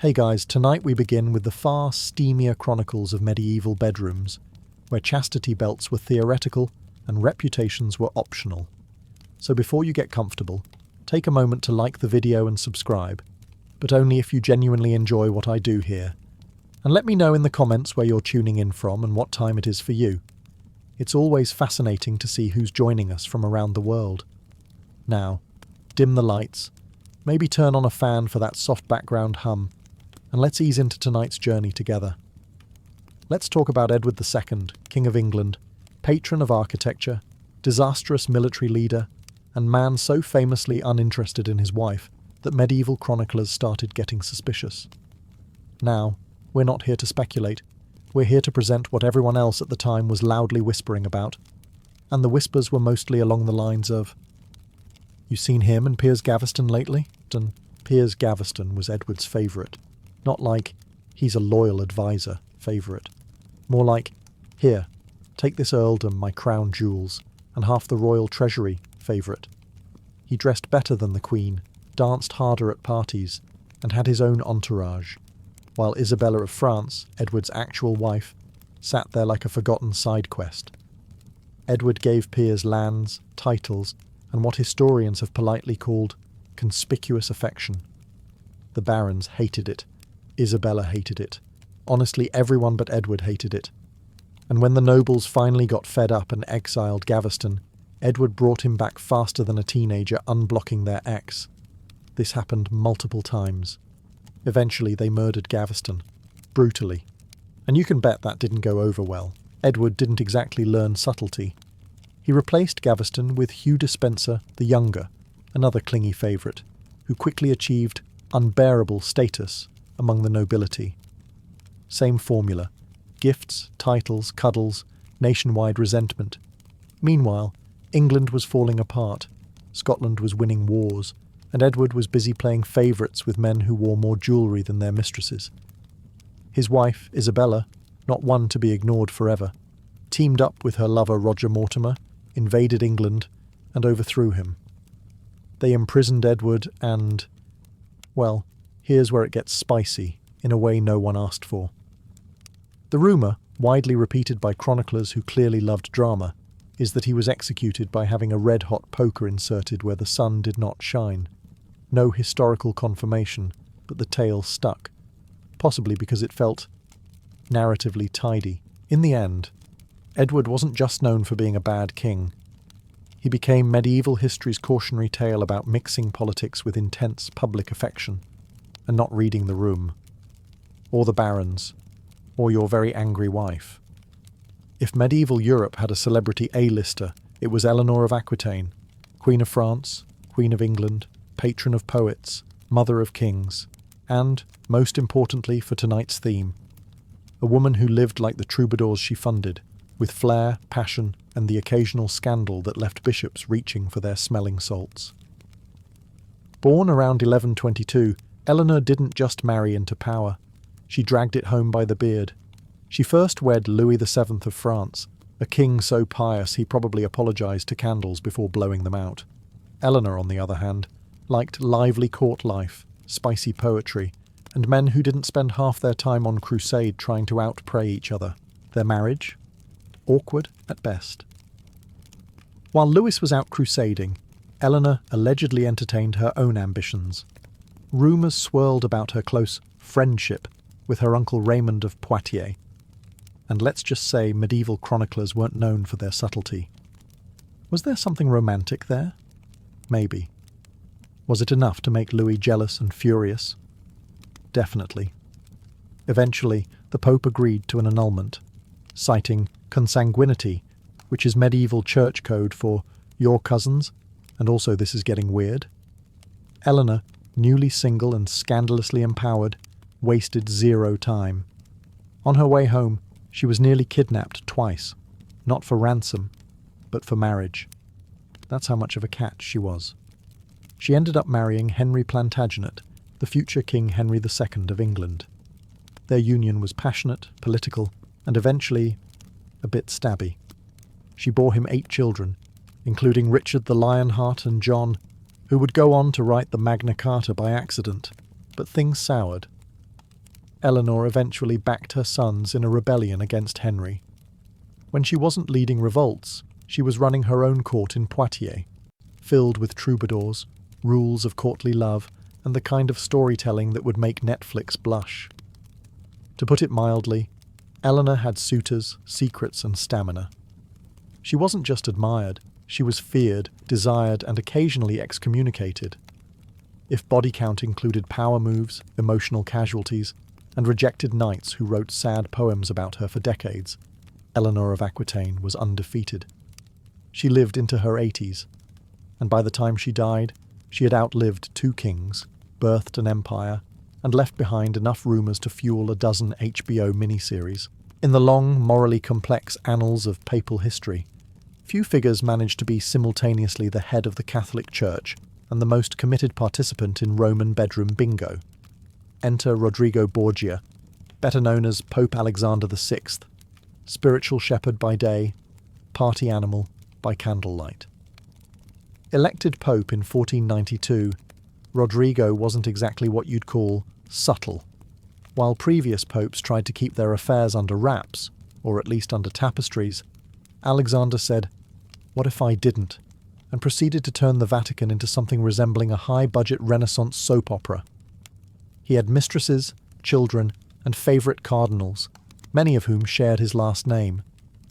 Hey guys, tonight we begin with the far steamier chronicles of medieval bedrooms, where chastity belts were theoretical and reputations were optional. So before you get comfortable, take a moment to like the video and subscribe, but only if you genuinely enjoy what I do here. And let me know in the comments where you're tuning in from and what time it is for you. It's always fascinating to see who's joining us from around the world. Now, dim the lights, maybe turn on a fan for that soft background hum, and let's ease into tonight's journey together. Let's talk about Edward II, King of England, patron of architecture, disastrous military leader, and man so famously uninterested in his wife that medieval chroniclers started getting suspicious. Now, we're not here to speculate. We're here to present what everyone else at the time was loudly whispering about. And the whispers were mostly along the lines of, "You seen him and Piers Gaveston lately?" And Piers Gaveston was Edward's favourite. Not like, "he's a loyal advisor" favourite. More like, "Here, take this earldom, my crown jewels, and half the royal treasury" favourite. He dressed better than the Queen, danced harder at parties, and had his own entourage, while Isabella of France, Edward's actual wife, sat there like a forgotten side quest. Edward gave Piers lands, titles, and what historians have politely called conspicuous affection. The barons hated it. Isabella hated it. Honestly, everyone but Edward hated it. And when the nobles finally got fed up and exiled Gaveston, Edward brought him back faster than a teenager unblocking their ex. This happened multiple times. Eventually they murdered Gaveston. Brutally. And you can bet that didn't go over well. Edward didn't exactly learn subtlety. He replaced Gaveston with Hugh Despenser the Younger, another clingy favourite, who quickly achieved unbearable status among the nobility. Same formula. Gifts, titles, cuddles, nationwide resentment. Meanwhile, England was falling apart, Scotland was winning wars, and Edward was busy playing favourites with men who wore more jewellery than their mistresses. His wife, Isabella, not one to be ignored forever, teamed up with her lover Roger Mortimer, invaded England, and overthrew him. They imprisoned Edward and, well, here's where it gets spicy, in a way no one asked for. The rumour, widely repeated by chroniclers who clearly loved drama, is that he was executed by having a red-hot poker inserted where the sun did not shine. No historical confirmation, but the tale stuck, possibly because it felt narratively tidy. In the end, Edward wasn't just known for being a bad king. He became medieval history's cautionary tale about mixing politics with intense public affection, and not reading the room, or the barons, or your very angry wife. If medieval Europe had a celebrity A-lister, it was Eleanor of Aquitaine, Queen of France, Queen of England, patron of poets, mother of kings, and, most importantly for tonight's theme, a woman who lived like the troubadours she funded, with flair, passion, and the occasional scandal that left bishops reaching for their smelling salts. Born around 1122, Eleanor didn't just marry into power. She dragged it home by the beard. She first wed Louis VII of France, a king so pious he probably apologised to candles before blowing them out. Eleanor, on the other hand, liked lively court life, spicy poetry, and men who didn't spend half their time on crusade trying to outpray each other. Their marriage? Awkward at best. While Louis was out crusading, Eleanor allegedly entertained her own ambitions. Rumours swirled about her close friendship with her uncle Raymond of Poitiers. And let's just say medieval chroniclers weren't known for their subtlety. Was there something romantic there? Maybe. Was it enough to make Louis jealous and furious? Definitely. Eventually, the Pope agreed to an annulment, citing consanguinity, which is medieval church code for your cousins, and also this is getting weird. Eleanor, newly single and scandalously empowered, wasted zero time. On her way home, she was nearly kidnapped twice, not for ransom, but for marriage. That's how much of a catch she was. She ended up marrying Henry Plantagenet, the future King Henry II of England. Their union was passionate, political, and eventually a bit stabby. She bore him 8 children, including Richard the Lionheart and John, who would go on to write the Magna Carta by accident, but things soured. Eleanor eventually backed her sons in a rebellion against Henry. When she wasn't leading revolts, she was running her own court in Poitiers, filled with troubadours, rules of courtly love, and the kind of storytelling that would make Netflix blush. To put it mildly, Eleanor had suitors, secrets, and stamina. She wasn't just admired, she was feared, desired, and occasionally excommunicated. If body count included power moves, emotional casualties, and rejected knights who wrote sad poems about her for decades, Eleanor of Aquitaine was undefeated. She lived into her 80s, and by the time she died, she had outlived 2 kings, birthed an empire, and left behind enough rumours to fuel a dozen HBO miniseries. In the long, morally complex annals of papal history, few figures managed to be simultaneously the head of the Catholic Church and the most committed participant in Roman bedroom bingo. Enter Rodrigo Borgia, better known as Pope Alexander VI, spiritual shepherd by day, party animal by candlelight. Elected Pope in 1492, Rodrigo wasn't exactly what you'd call subtle. While previous popes tried to keep their affairs under wraps, or at least under tapestries, Alexander said, "What if I didn't?" and proceeded to turn the Vatican into something resembling a high-budget Renaissance soap opera. He had mistresses, children, and favourite cardinals, many of whom shared his last name,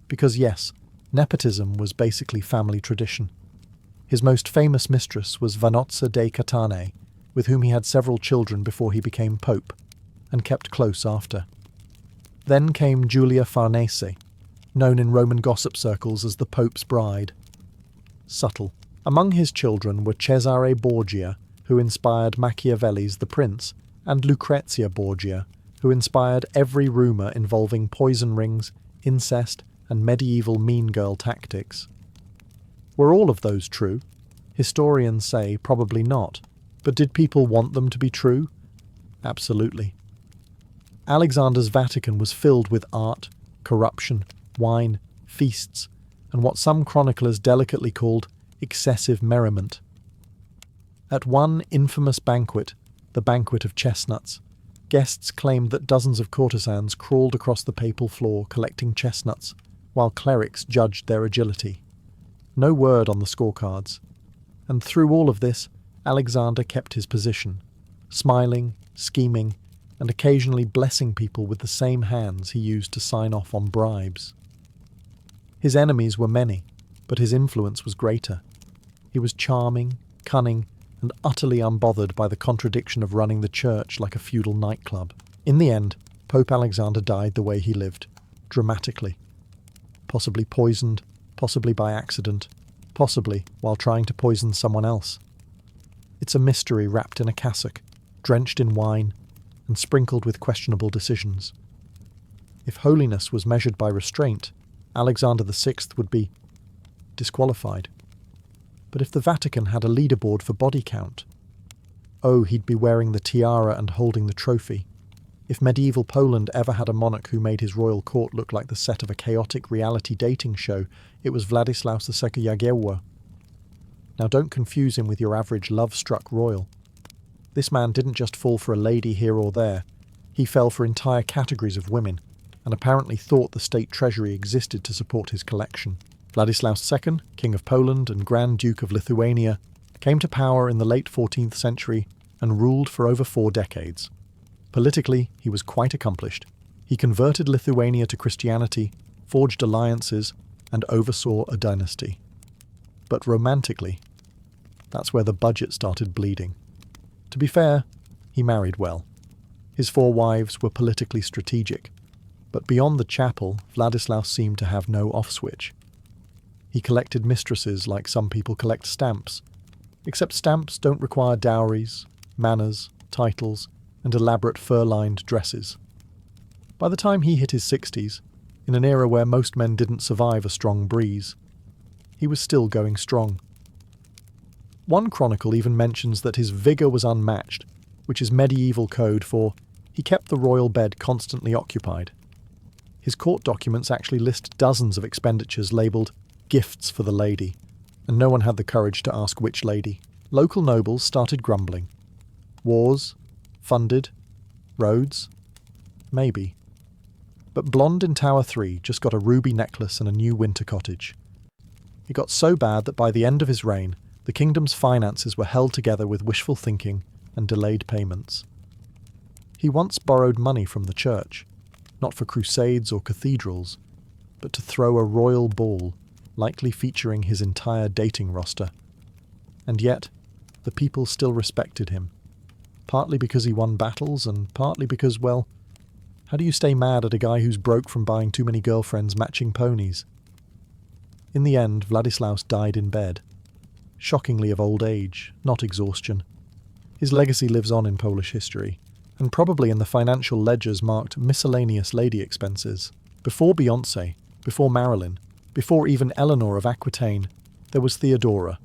because yes, nepotism was basically family tradition. His most famous mistress was Vanoza de Catane, with whom he had several children before he became pope, and kept close after. Then came Giulia Farnese, known in Roman gossip circles as the Pope's bride. Subtle. Among his children were Cesare Borgia, who inspired Machiavelli's The Prince, and Lucrezia Borgia, who inspired every rumour involving poison rings, incest, and medieval mean girl tactics. Were all of those true? Historians say probably not, but did people want them to be true? Absolutely. Alexander's Vatican was filled with art, corruption, wine, feasts, and what some chroniclers delicately called excessive merriment. At one infamous banquet, the Banquet of Chestnuts, guests claimed that dozens of courtesans crawled across the papal floor collecting chestnuts, while clerics judged their agility. No word on the scorecards. And through all of this, Alexander kept his position, smiling, scheming, and occasionally blessing people with the same hands he used to sign off on bribes. His enemies were many, but his influence was greater. He was charming, cunning, and utterly unbothered by the contradiction of running the church like a feudal nightclub. In the end, Pope Alexander died the way he lived, dramatically. Possibly poisoned, possibly by accident, possibly while trying to poison someone else. It's a mystery wrapped in a cassock, drenched in wine, and sprinkled with questionable decisions. If holiness was measured by restraint, Alexander VI would be disqualified. But if the Vatican had a leaderboard for body count, oh, he'd be wearing the tiara and holding the trophy. If medieval Poland ever had a monarch who made his royal court look like the set of a chaotic reality dating show, it was Vladislaus II of Castile. Now don't confuse him with your average love-struck royal. This man didn't just fall for a lady here or there, he fell for entire categories of women, and apparently thought the state treasury existed to support his collection. Vladislaus II, King of Poland and Grand Duke of Lithuania, came to power in the late 14th century and ruled for over 4 decades. Politically, he was quite accomplished. He converted Lithuania to Christianity, forged alliances, and oversaw a dynasty. But romantically, that's where the budget started bleeding. To be fair, he married well. His 4 wives were politically strategic, but beyond the chapel, Vladislaus seemed to have no off-switch. He collected mistresses like some people collect stamps, except stamps don't require dowries, manners, titles, and elaborate fur-lined dresses. By the time he hit his 60s, in an era where most men didn't survive a strong breeze, he was still going strong. One chronicle even mentions that his vigour was unmatched, which is medieval code for he kept the royal bed constantly occupied. His court documents actually list dozens of expenditures labelled gifts for the lady, and no one had the courage to ask which lady. Local nobles started grumbling. Wars, funded, roads, Maybe. But Blonde in Tower 3 just got a ruby necklace and a new winter cottage. It got so bad that by the end of his reign, the kingdom's finances were held together with wishful thinking and delayed payments. He once borrowed money from the church, not for crusades or cathedrals, but to throw a royal ball, likely featuring his entire dating roster. And yet, the people still respected him, partly because he won battles and partly because, well, how do you stay mad at a guy who's broke from buying too many girlfriends matching ponies? In the end, Vladislaus died in bed, shockingly of old age, not exhaustion. His legacy lives on in Polish history, and probably in the financial ledgers marked miscellaneous lady expenses. Before Beyoncé, before Marilyn, before even Eleanor of Aquitaine, there was Theodora,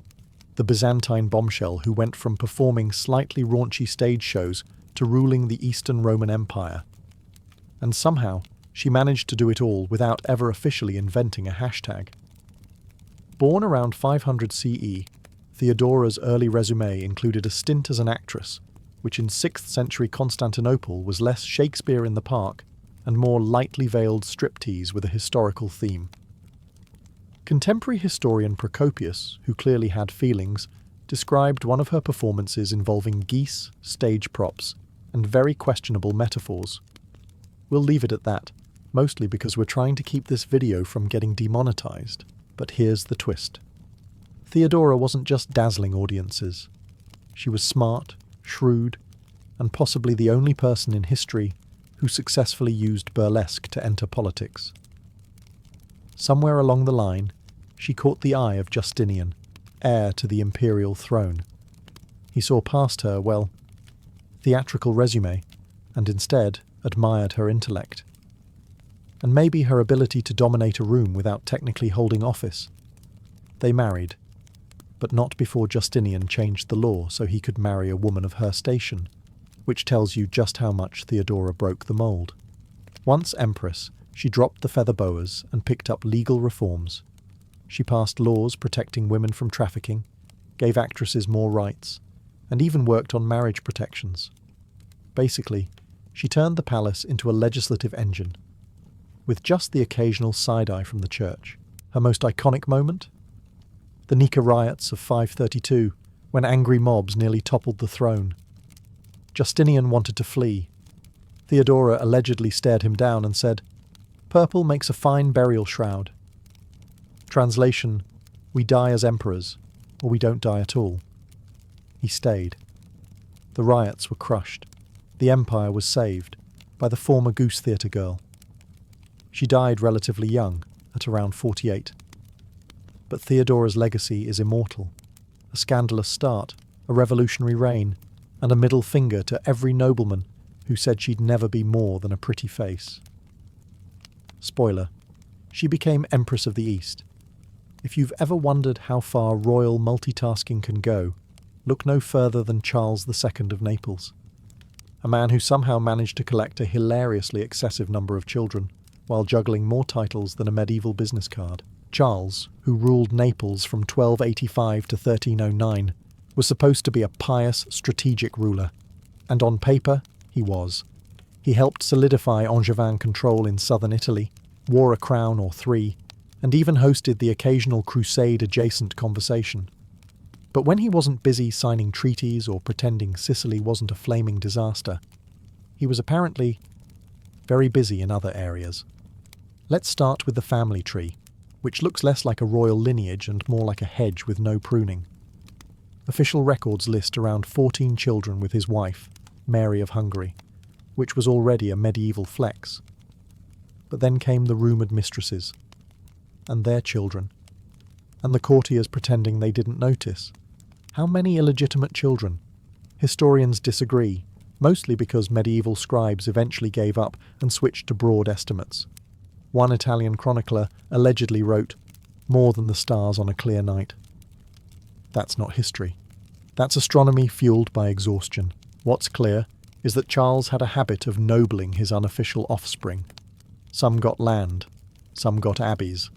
the Byzantine bombshell who went from performing slightly raunchy stage shows to ruling the Eastern Roman Empire. And somehow, she managed to do it all without ever officially inventing a hashtag. Born around 500 CE, Theodora's early resume included a stint as an actress, which in 6th century Constantinople was less Shakespeare in the Park and more lightly veiled striptease with a historical theme. Contemporary historian Procopius, who clearly had feelings, described one of her performances involving geese, stage props, and very questionable metaphors. We'll leave it at that, mostly because we're trying to keep this video from getting demonetized. But here's the twist. Theodora wasn't just dazzling audiences. She was smart, shrewd, and possibly the only person in history who successfully used burlesque to enter politics. Somewhere along the line, she caught the eye of Justinian, heir to the imperial throne. He saw past her, well, theatrical resume, and instead admired her intellect. And maybe her ability to dominate a room without technically holding office. They married, but not before Justinian changed the law so he could marry a woman of her station, which tells you just how much Theodora broke the mould. Once empress, she dropped the feather boas and picked up legal reforms. She passed laws protecting women from trafficking, gave actresses more rights, and even worked on marriage protections. Basically, she turned the palace into a legislative engine, with just the occasional side-eye from the church. Her most iconic moment? The Nika riots of 532, when angry mobs nearly toppled the throne. Justinian wanted to flee. Theodora allegedly stared him down and said, "Purple makes a fine burial shroud." Translation, we die as emperors, or we don't die at all. He stayed. The riots were crushed. The empire was saved by the former Goose Theatre girl. She died relatively young, at around 48. But Theodora's legacy is immortal. A scandalous start, a revolutionary reign, and a middle finger to every nobleman who said she'd never be more than a pretty face. Spoiler, she became Empress of the East. If you've ever wondered how far royal multitasking can go, look no further than Charles II of Naples. A man who somehow managed to collect a hilariously excessive number of children, while juggling more titles than a medieval business card. Charles, who ruled Naples from 1285 to 1309, was supposed to be a pious, strategic ruler, and on paper, he was. He helped solidify Angevin control in southern Italy, wore a crown or three, and even hosted the occasional crusade-adjacent conversation. But when he wasn't busy signing treaties or pretending Sicily wasn't a flaming disaster, he was apparently very busy in other areas. Let's start with the family tree, which looks less like a royal lineage and more like a hedge with no pruning. Official records list around 14 children with his wife, Mary of Hungary, which was already a medieval flex. But then came the rumoured mistresses, and their children, and the courtiers pretending they didn't notice. How many illegitimate children? Historians disagree, mostly because medieval scribes eventually gave up and switched to broad estimates. One Italian chronicler allegedly wrote, "more than the stars on a clear night." That's not history. That's astronomy fueled by exhaustion. What's clear is that Charles had a habit of nobling his unofficial offspring. Some got land, some got abbeys.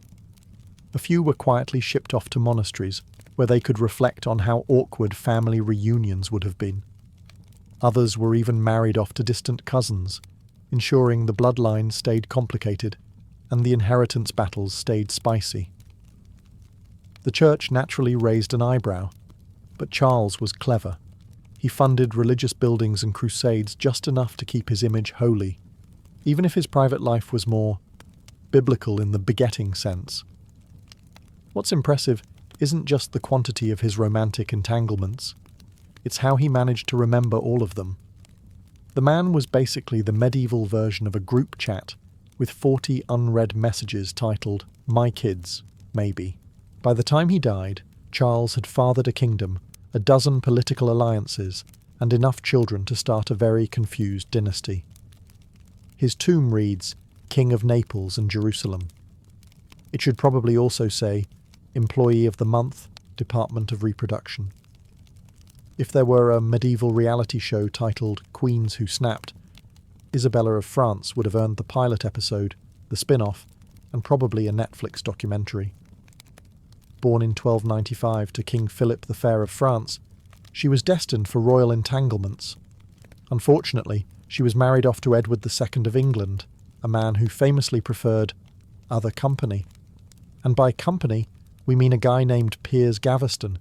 A few were quietly shipped off to monasteries, where they could reflect on how awkward family reunions would have been. Others were even married off to distant cousins, ensuring the bloodline stayed complicated and the inheritance battles stayed spicy. The church naturally raised an eyebrow, but Charles was clever. He funded religious buildings and crusades just enough to keep his image holy, even if his private life was more biblical in the begetting sense. What's impressive isn't just the quantity of his romantic entanglements, it's how he managed to remember all of them. The man was basically the medieval version of a group chat with 40 unread messages titled, "My Kids, Maybe." By the time he died, Charles had fathered a kingdom, a dozen political alliances, and enough children to start a very confused dynasty. His tomb reads, King of Naples and Jerusalem. It should probably also say, Employee of the Month, Department of Reproduction. If there were a medieval reality show titled Queens Who Snapped, Isabella of France would have earned the pilot episode, the spin-off, and probably a Netflix documentary. Born in 1295 to King Philip the Fair of France, she was destined for royal entanglements. Unfortunately, she was married off to Edward II of England, a man who famously preferred other company. And by company, we mean a guy named Piers Gaveston,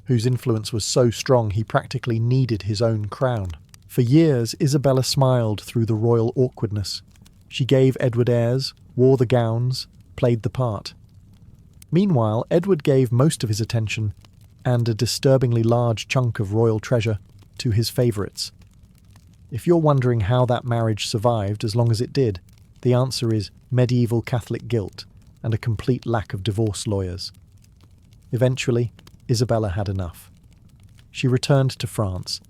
whose influence was so strong he practically needed his own crown. For years, Isabella smiled through the royal awkwardness. She gave Edward airs, wore the gowns, played the part. Meanwhile, Edward gave most of his attention, and a disturbingly large chunk of royal treasure, to his favourites. If you're wondering how that marriage survived as long as it did, the answer is medieval Catholic guilt and a complete lack of divorce lawyers. Eventually, Isabella had enough. She returned to France,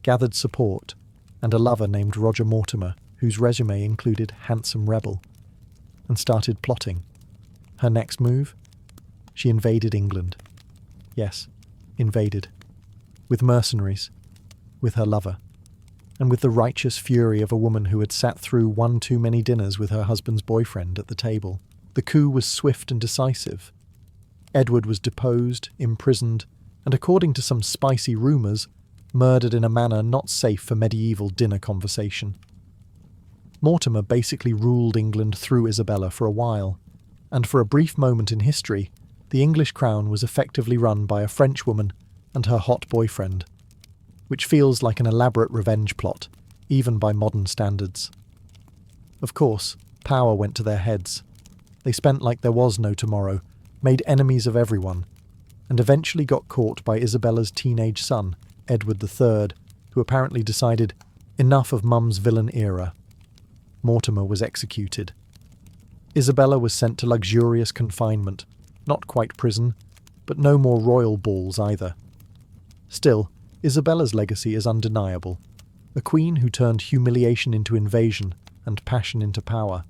gathered support, and a lover named Roger Mortimer, whose resume included handsome rebel, and started plotting. Her next move? She invaded England. Yes, invaded. With mercenaries, with her lover, and with the righteous fury of a woman who had sat through one too many dinners with her husband's boyfriend at the table. The coup was swift and decisive. Edward was deposed, imprisoned, and according to some spicy rumours, murdered in a manner not safe for medieval dinner conversation. Mortimer basically ruled England through Isabella for a while, and for a brief moment in history, the English crown was effectively run by a French woman and her hot boyfriend, which feels like an elaborate revenge plot, even by modern standards. Of course, power went to their heads. They spent like there was no tomorrow, made enemies of everyone, and eventually got caught by Isabella's teenage son, Edward III, who apparently decided, enough of Mum's villain era. Mortimer was executed. Isabella was sent to luxurious confinement, not quite prison, but no more royal balls either. Still, Isabella's legacy is undeniable, a queen who turned humiliation into invasion and passion into power.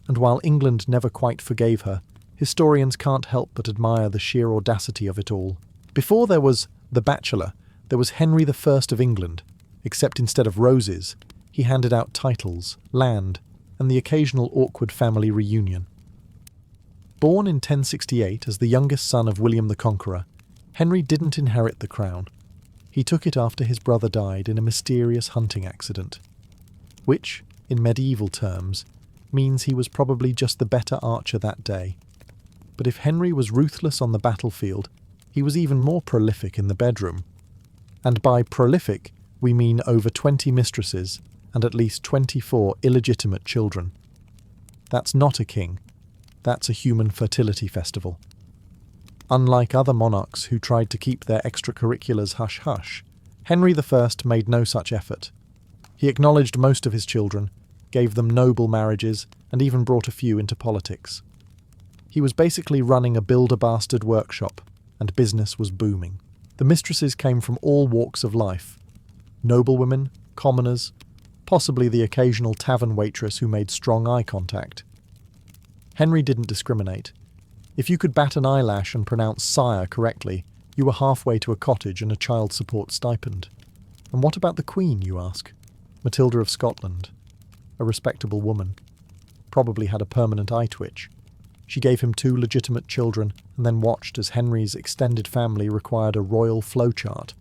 And while England never quite forgave her, historians can't help but admire the sheer audacity of it all. Before there was The Bachelor, there was Henry I of England, except instead of roses, he handed out titles, land, and the occasional awkward family reunion. Born in 1068 as the youngest son of William the Conqueror, Henry didn't inherit the crown. He took it after his brother died in a mysterious hunting accident, which, in medieval terms, means he was probably just the better archer that day. But if Henry was ruthless on the battlefield, he was even more prolific in the bedroom. And by prolific, we mean over 20 mistresses and at least 24 illegitimate children. That's not a king. That's a human fertility festival. Unlike other monarchs who tried to keep their extracurriculars hush-hush, Henry I made no such effort. He acknowledged most of his children, gave them noble marriages, and even brought a few into politics. He was basically running a build-a-bastard workshop, and business was booming. The mistresses came from all walks of life. Noblewomen, commoners, possibly the occasional tavern waitress who made strong eye contact. Henry didn't discriminate. If you could bat an eyelash and pronounce sire correctly, you were halfway to a cottage and a child support stipend. And what about the Queen, you ask? Matilda of Scotland. A respectable woman. Probably had a permanent eye twitch. She gave him 2 legitimate children and then watched as Henry's extended family required a royal flowchart.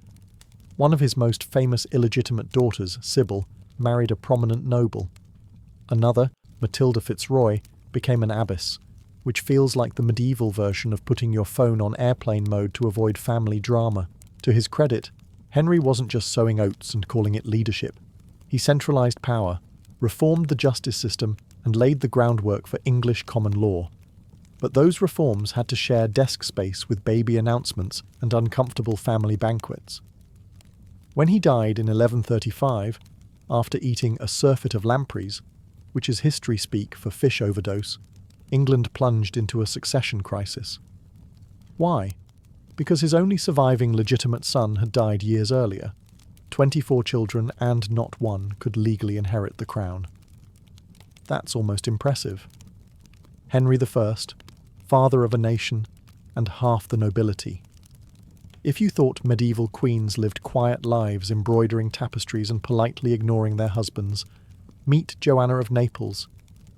One of his most famous illegitimate daughters, Sybil, married a prominent noble. Another, Matilda Fitzroy, became an abbess, which feels like the medieval version of putting your phone on airplane mode to avoid family drama. To his credit, Henry wasn't just sowing oats and calling it leadership. He centralised power, reformed the justice system, and laid the groundwork for English common law. But those reforms had to share desk space with baby announcements and uncomfortable family banquets. When he died in 1135, after eating a surfeit of lampreys, which is history speak for fish overdose, England plunged into a succession crisis. Why? Because his only surviving legitimate son had died years earlier. 24 children and not one could legally inherit the crown. That's almost impressive. Henry I, father of a nation, and half the nobility. If you thought medieval queens lived quiet lives embroidering tapestries and politely ignoring their husbands, meet Joanna of Naples,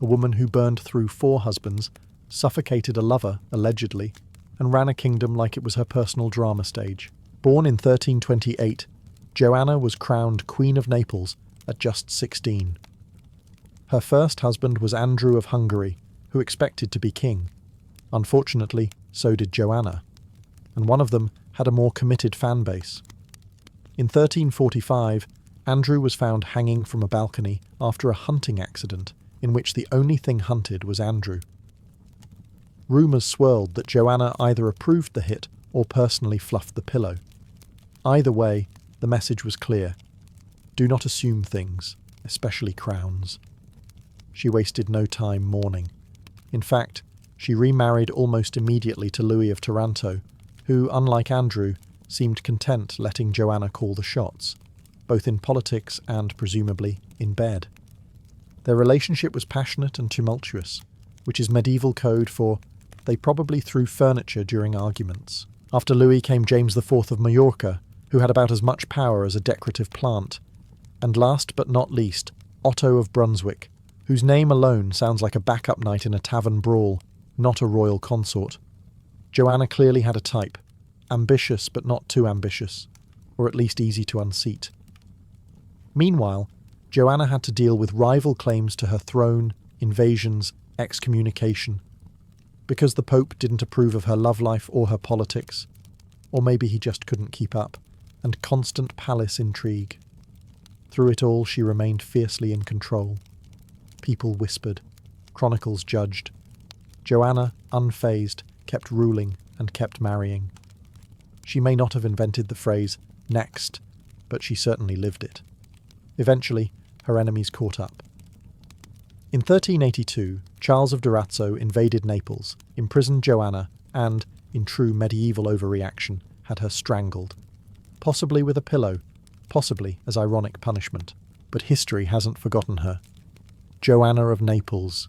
a woman who burned through 4 husbands, suffocated a lover, allegedly, and ran a kingdom like it was her personal drama stage. Born in 1328, Joanna was crowned Queen of Naples at just 16. Her first husband was Andrew of Hungary, who expected to be king. Unfortunately, so did Joanna, and one of them had a more committed fan base. In 1345, Andrew was found hanging from a balcony after a hunting accident in which the only thing hunted was Andrew. Rumours swirled that Joanna either approved the hit or personally fluffed the pillow. Either way, the message was clear. Do not assume things, especially crowns. She wasted no time mourning. In fact, she remarried almost immediately to Louis of Taranto, who, unlike Andrew, seemed content letting Joanna call the shots, both in politics and, presumably, in bed. Their relationship was passionate and tumultuous, which is medieval code for they probably threw furniture during arguments. After Louis came James IV of Majorca, who had about as much power as a decorative plant. And last but not least, Otto of Brunswick, whose name alone sounds like a backup night in a tavern brawl, not a royal consort. Joanna clearly had a type, ambitious but not too ambitious, or at least easy to unseat. Meanwhile, Joanna had to deal with rival claims to her throne, invasions, excommunication, because the Pope didn't approve of her love life or her politics, or maybe he just couldn't keep up, and constant palace intrigue. Through it all, she remained fiercely in control. People whispered, chronicles judged. Joanna, unfazed, kept ruling and kept marrying. She may not have invented the phrase, next, but she certainly lived it. Eventually, her enemies caught up. In 1382, Charles of Durazzo invaded Naples, imprisoned Joanna, and, in true medieval overreaction, had her strangled. Possibly with a pillow, possibly as ironic punishment. But history hasn't forgotten her. Joanna of Naples.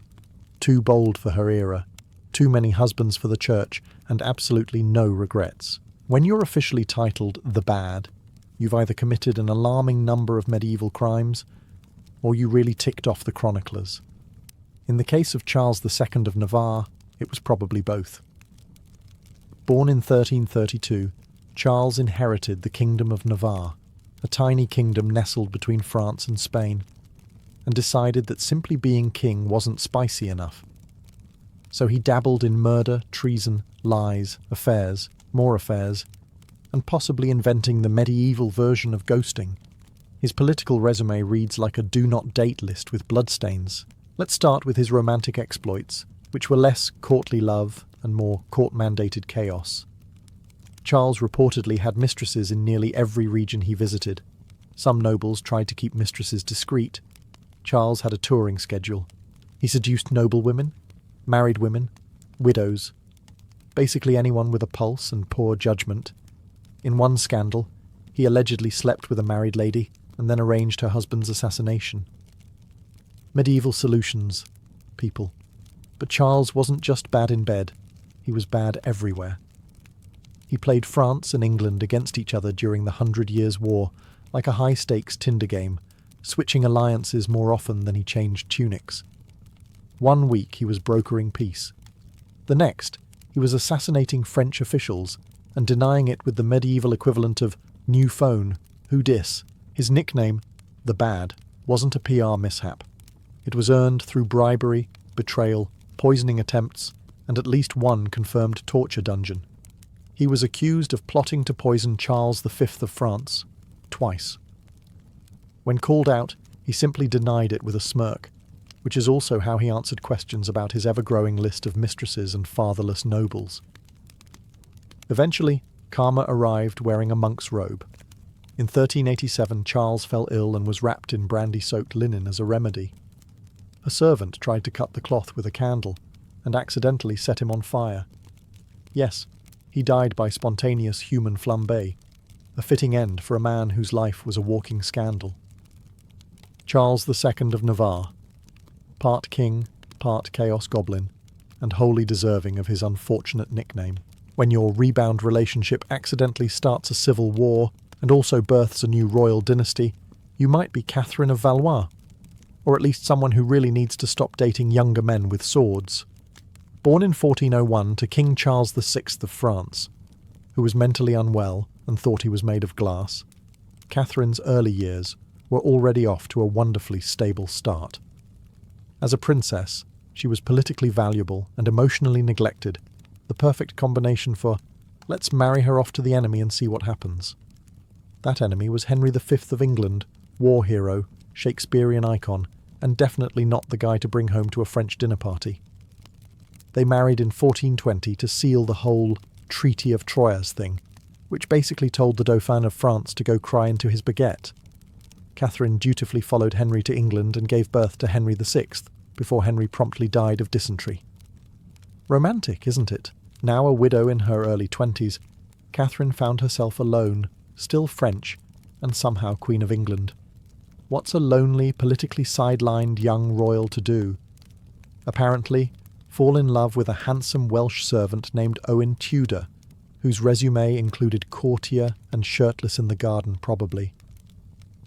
Too bold for her era, too many husbands for the church, and absolutely no regrets. When you're officially titled the Bad, you've either committed an alarming number of medieval crimes, or you really ticked off the chroniclers. In the case of Charles II of Navarre, it was probably both. Born in 1332, Charles inherited the Kingdom of Navarre, a tiny kingdom nestled between France and Spain, and decided that simply being king wasn't spicy enough. So he dabbled in murder, treason, lies, affairs, more affairs, and possibly inventing the medieval version of ghosting. His political resume reads like a do-not-date list with bloodstains. Let's start with his romantic exploits, which were less courtly love and more court-mandated chaos. Charles reportedly had mistresses in nearly every region he visited. Some nobles tried to keep mistresses discreet. Charles had a touring schedule. He seduced noblewomen, married women, widows, basically anyone with a pulse and poor judgment. In one scandal, he allegedly slept with a married lady and then arranged her husband's assassination. Medieval solutions, people. But Charles wasn't just bad in bed, he was bad everywhere. He played France and England against each other during the 100 Years' War, like a high-stakes Tinder game, switching alliances more often than he changed tunics. One week he was brokering peace. The next, he was assassinating French officials and denying it with the medieval equivalent of new phone, who dis. His nickname, the Bad, wasn't a PR mishap. It was earned through bribery, betrayal, poisoning attempts, and at least one confirmed torture dungeon. He was accused of plotting to poison Charles V of France, twice. When called out, he simply denied it with a smirk, which is also how he answered questions about his ever-growing list of mistresses and fatherless nobles. Eventually, karma arrived wearing a monk's robe. In 1387, Charles fell ill and was wrapped in brandy-soaked linen as a remedy. A servant tried to cut the cloth with a candle and accidentally set him on fire. Yes, he died by spontaneous human flambé, a fitting end for a man whose life was a walking scandal. Charles II of Navarre, part king, part chaos goblin, and wholly deserving of his unfortunate nickname. When your rebound relationship accidentally starts a civil war and also births a new royal dynasty, you might be Catherine of Valois, or at least someone who really needs to stop dating younger men with swords. Born in 1401 to King Charles VI of France, who was mentally unwell and thought he was made of glass, Catherine's early years were already off to a wonderfully stable start. As a princess, she was politically valuable and emotionally neglected, the perfect combination for, let's marry her off to the enemy and see what happens. That enemy was Henry V of England, war hero, Shakespearean icon, and definitely not the guy to bring home to a French dinner party. They married in 1420 to seal the whole Treaty of Troyes thing, which basically told the Dauphin of France to go cry into his baguette. Catherine dutifully followed Henry to England and gave birth to Henry VI, before Henry promptly died of dysentery. Romantic, isn't it? Now a widow in her early 20s, Catherine found herself alone, still French, and somehow Queen of England. What's a lonely, politically sidelined young royal to do? Apparently, fall in love with a handsome Welsh servant named Owen Tudor, whose resume included courtier and shirtless in the garden probably.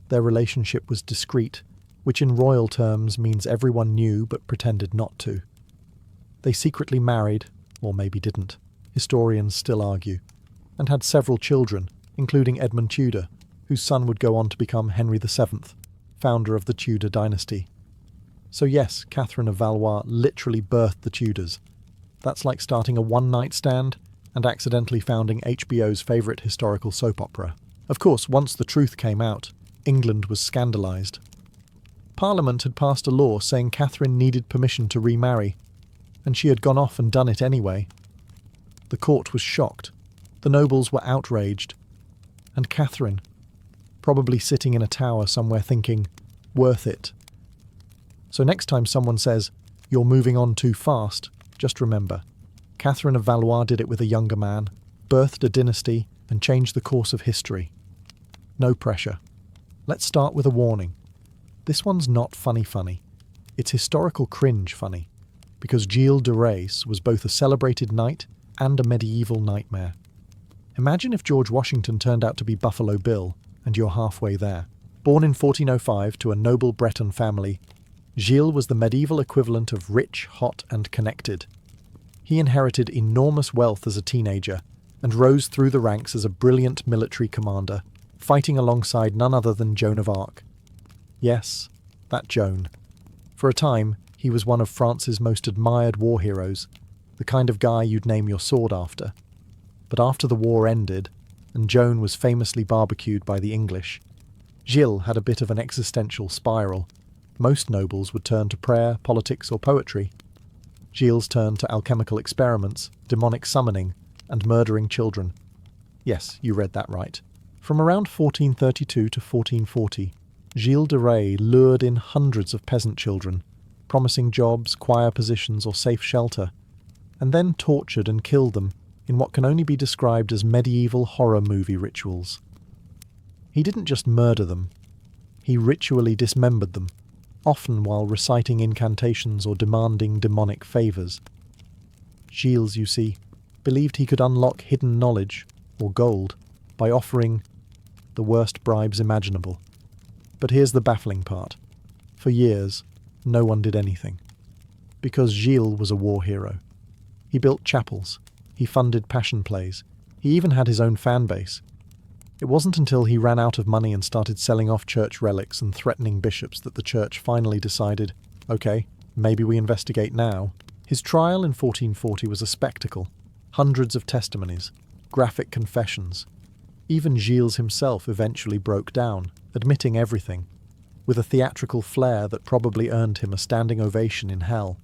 Their relationship was discreet, which in royal terms means everyone knew but pretended not to. They secretly married, or maybe didn't, historians still argue, and had several children, including Edmund Tudor, whose son would go on to become Henry VII, founder of the Tudor dynasty. So yes, Catherine of Valois literally birthed the Tudors. That's like starting a one-night stand and accidentally founding HBO's favourite historical soap opera. Of course, once the truth came out, England was scandalised. Parliament had passed a law saying Catherine needed permission to remarry, and she had gone off and done it anyway. The court was shocked, the nobles were outraged, and Catherine, probably sitting in a tower somewhere thinking, worth it. So next time someone says, you're moving on too fast, just remember, Catherine of Valois did it with a younger man, birthed a dynasty, and changed the course of history. No pressure. Let's start with a warning. This one's not funny. It's historical cringe funny, because Gilles de Rais was both a celebrated knight and a medieval nightmare. Imagine if George Washington turned out to be Buffalo Bill, and you're halfway there. Born in 1405 to a noble Breton family, Gilles was the medieval equivalent of rich, hot, and connected. He inherited enormous wealth as a teenager, and rose through the ranks as a brilliant military commander, fighting alongside none other than Joan of Arc. Yes, that Joan. For a time, he was one of France's most admired war heroes, the kind of guy you'd name your sword after. But after the war ended, and Joan was famously barbecued by the English, Gilles had a bit of an existential spiral. Most nobles would turn to prayer, politics, or poetry. Gilles turned to alchemical experiments, demonic summoning, and murdering children. Yes, you read that right. From around 1432 to 1440, Gilles de Rais lured in hundreds of peasant children, promising jobs, choir positions, or safe shelter, and then tortured and killed them in what can only be described as medieval horror movie rituals. He didn't just murder them, he ritually dismembered them, often while reciting incantations or demanding demonic favours. Gilles, you see, believed he could unlock hidden knowledge, or gold, by offering the worst bribes imaginable. But here's the baffling part. For years, no one did anything. Because Gilles was a war hero. He built chapels, he funded passion plays, he even had his own fan base. It wasn't until he ran out of money and started selling off church relics and threatening bishops that the church finally decided, Okay, maybe we investigate now. His trial in 1440 was a spectacle. Hundreds of testimonies, graphic confessions. Even Gilles himself eventually broke down, admitting everything, with a theatrical flair that probably earned him a standing ovation in hell.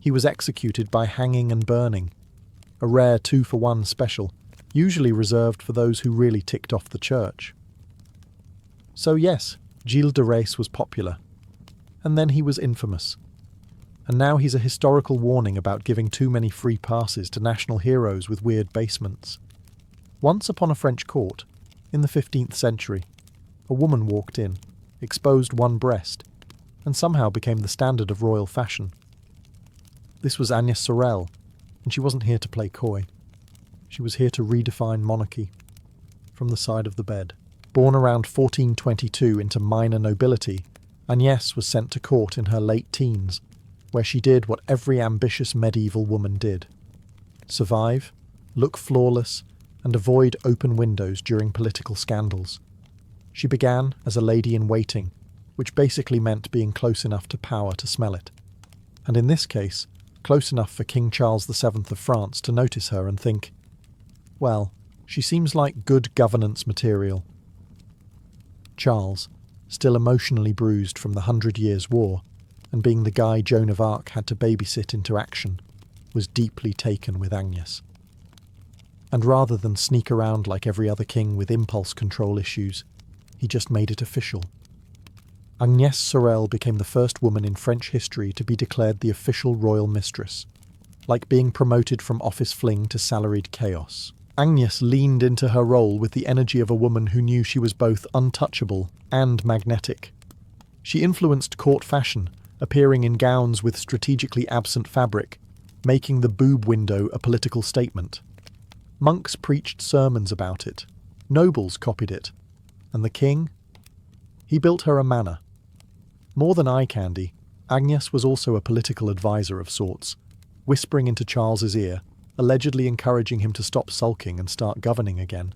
He was executed by hanging and burning, a rare 2-for-1 special, usually reserved for those who really ticked off the church. So yes, Gilles de Rais was popular, and then he was infamous. And now he's a historical warning about giving too many free passes to national heroes with weird basements. Once upon a French court, in the 15th century, a woman walked in, exposed one breast, and somehow became the standard of royal fashion. This was Agnes Sorel, and she wasn't here to play coy. She was here to redefine monarchy. From the side of the bed. Born around 1422 into minor nobility, Agnes was sent to court in her late teens, where she did what every ambitious medieval woman did. Survive, look flawless, and avoid open windows during political scandals. She began as a lady-in-waiting, which basically meant being close enough to power to smell it. And in this case, close enough for King Charles VII of France to notice her and think, well, she seems like good governance material. Charles, still emotionally bruised from the 100 Years' War, and being the guy Joan of Arc had to babysit into action, was deeply taken with Agnes. And rather than sneak around like every other king with impulse control issues, he just made it official. Agnes Sorel became the first woman in French history to be declared the official royal mistress, like being promoted from office fling to salaried chaos. Agnes leaned into her role with the energy of a woman who knew she was both untouchable and magnetic. She influenced court fashion, appearing in gowns with strategically absent fabric, making the boob window a political statement. Monks preached sermons about it, nobles copied it, and the king? He built her a manor. More than eye candy, Agnes was also a political advisor of sorts, whispering into Charles's ear, allegedly encouraging him to stop sulking and start governing again.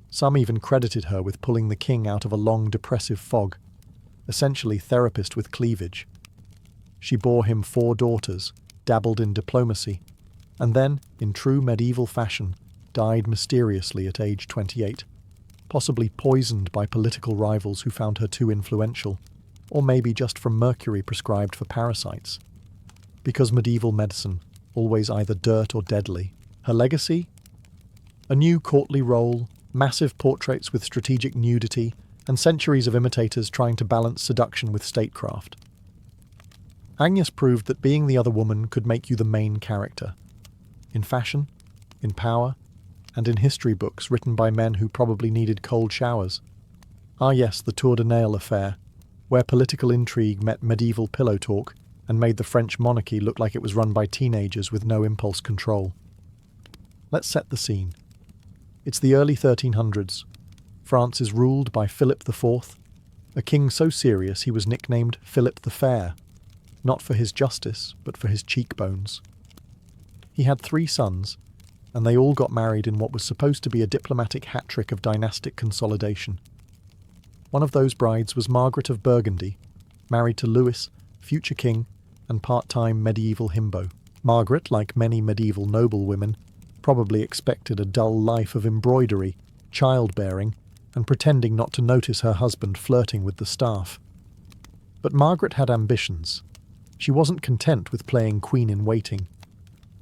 Some even credited her with pulling the king out of a long depressive fog, essentially therapist with cleavage. She bore him 4 daughters, dabbled in diplomacy, and then, in true medieval fashion, died mysteriously at age 28, possibly poisoned by political rivals who found her too influential, or maybe just from mercury prescribed for parasites. Because medieval medicine, always either dirt or deadly. Her legacy? A new courtly role, massive portraits with strategic nudity, and centuries of imitators trying to balance seduction with statecraft. Agnes proved that being the other woman could make you the main character. In fashion, in power, and in history books written by men who probably needed cold showers. Ah yes, the Tour de Nesle affair, where political intrigue met medieval pillow talk and made the French monarchy look like it was run by teenagers with no impulse control. Let's set the scene. It's the early 1300s. France is ruled by Philip IV, a king so serious he was nicknamed Philip the Fair, not for his justice, but for his cheekbones. He had 3 sons, and they all got married in what was supposed to be a diplomatic hat-trick of dynastic consolidation. One of those brides was Margaret of Burgundy, married to Louis, future king, and part-time medieval himbo. Margaret, like many medieval noblewomen, probably expected a dull life of embroidery, childbearing, and pretending not to notice her husband flirting with the staff. But Margaret had ambitions. She wasn't content with playing queen-in-waiting.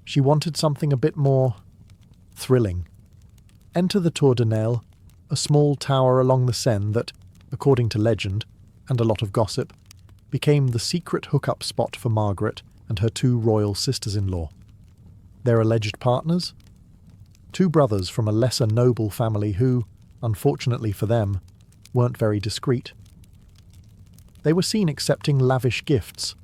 She wanted something a bit more thrilling. Enter the Tour de Nesle, a small tower along the Seine that, according to legend, and a lot of gossip, became the secret hookup spot for Margaret and her 2 royal sisters-in-law. Their alleged partners? 2 brothers from a lesser noble family who, unfortunately for them, weren't very discreet. They were seen accepting lavish gifts,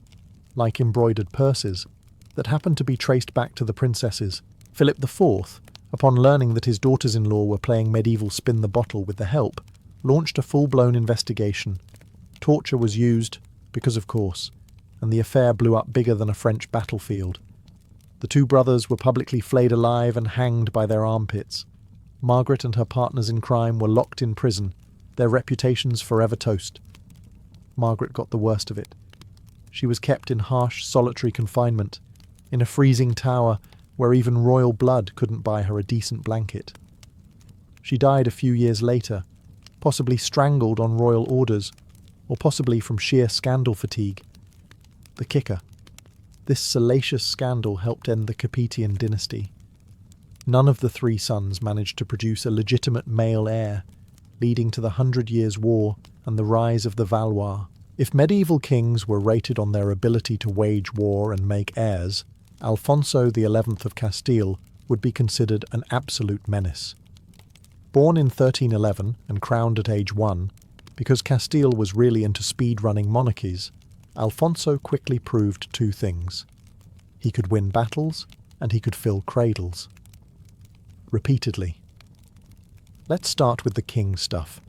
like embroidered purses, that happened to be traced back to the princesses. Philip IV, upon learning that his daughters-in-law were playing medieval spin-the-bottle with the help, launched a full-blown investigation. Torture was used, because of course, and the affair blew up bigger than a French battlefield. The 2 brothers were publicly flayed alive and hanged by their armpits. Margaret and her partners in crime were locked in prison, their reputations forever toast. Margaret got the worst of it. She was kept in harsh, solitary confinement, in a freezing tower where even royal blood couldn't buy her a decent blanket. She died a few years later, possibly strangled on royal orders, or possibly from sheer scandal fatigue. The kicker: this salacious scandal helped end the Capetian dynasty. None of the three sons managed to produce a legitimate male heir, leading to the 100 Years' War and the rise of the Valois. If medieval kings were rated on their ability to wage war and make heirs, Alonso XI of Castile would be considered an absolute menace. Born in 1311 and crowned at age 1, because Castile was really into speed-running monarchies, Alfonso quickly proved two things. He could win battles, and he could fill cradles. Repeatedly. Let's start with the king stuff.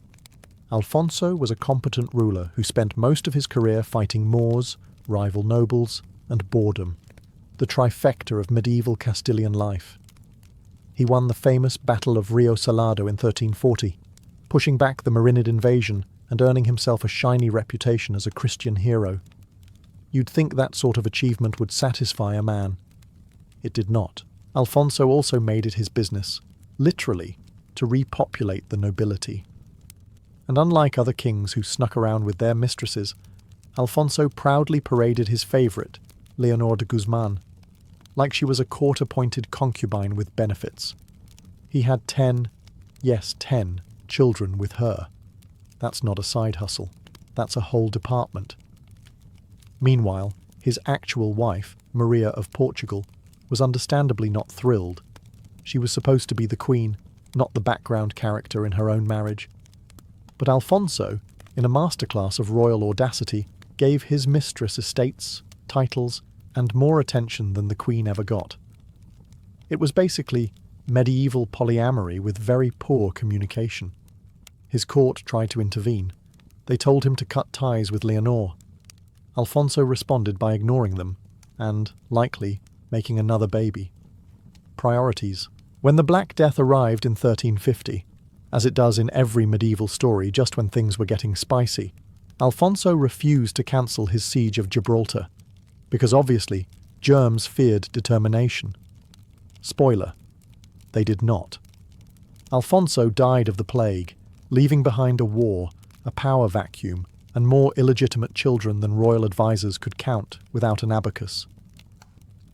Alfonso was a competent ruler who spent most of his career fighting Moors, rival nobles, and boredom, the trifecta of medieval Castilian life. He won the famous Battle of Rio Salado in 1340, pushing back the Marinid invasion and earning himself a shiny reputation as a Christian hero. You'd think that sort of achievement would satisfy a man. It did not. Alfonso also made it his business, literally, to repopulate the nobility. And unlike other kings who snuck around with their mistresses, Alfonso proudly paraded his favourite, Leonor de Guzman, like she was a court-appointed concubine with benefits. He had 10 children with her. That's not a side hustle. That's a whole department. Meanwhile, his actual wife, Maria of Portugal, was understandably not thrilled. She was supposed to be the queen, not the background character in her own marriage. But Alfonso, in a masterclass of royal audacity, gave his mistress estates, titles, and more attention than the queen ever got. It was basically medieval polyamory with very poor communication. His court tried to intervene. They told him to cut ties with Leonor. Alfonso responded by ignoring them, and, likely, making another baby. Priorities. When the Black Death arrived in 1350, as it does in every medieval story just when things were getting spicy, Alfonso refused to cancel his siege of Gibraltar, because obviously germs feared determination. Spoiler: they did not. Alfonso died of the plague, leaving behind a war, a power vacuum, and more illegitimate children than royal advisors could count without an abacus.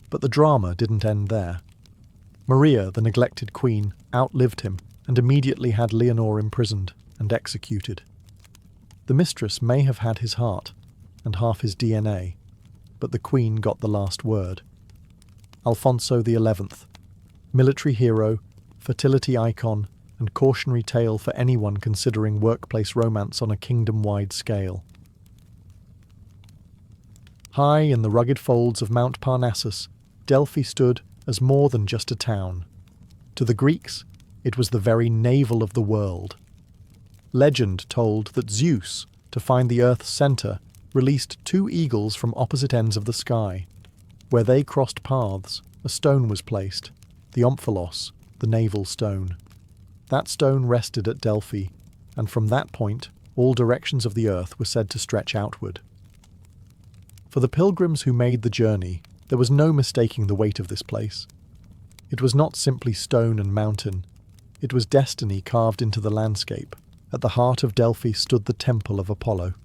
But the drama didn't end there. Maria, the neglected queen, outlived him and immediately had Leonor imprisoned and executed. The mistress may have had his heart and half his DNA, but the queen got the last word. Alfonso XI, military hero, fertility icon, and cautionary tale for anyone considering workplace romance on a kingdom-wide scale. High in the rugged folds of Mount Parnassus, Delphi stood as more than just a town. To the Greeks, it was the very navel of the world. Legend told that Zeus, to find the Earth's centre, released 2 eagles from opposite ends of the sky. Where they crossed paths, a stone was placed, the omphalos, the navel stone. That stone rested at Delphi, and from that point, all directions of the earth were said to stretch outward. For the pilgrims who made the journey, there was no mistaking the weight of this place. It was not simply stone and mountain. It was destiny carved into the landscape. At the heart of Delphi stood the Temple of Apollo,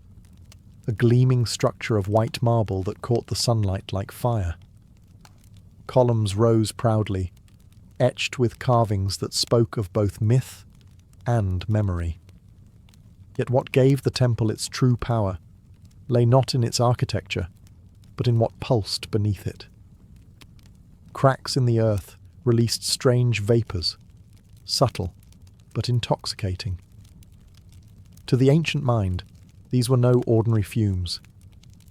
a gleaming structure of white marble that caught the sunlight like fire. Columns rose proudly, etched with carvings that spoke of both myth and memory. Yet what gave the temple its true power lay not in its architecture, but in what pulsed beneath it. Cracks in the earth released strange vapours, subtle but intoxicating. To the ancient mind, these were no ordinary fumes.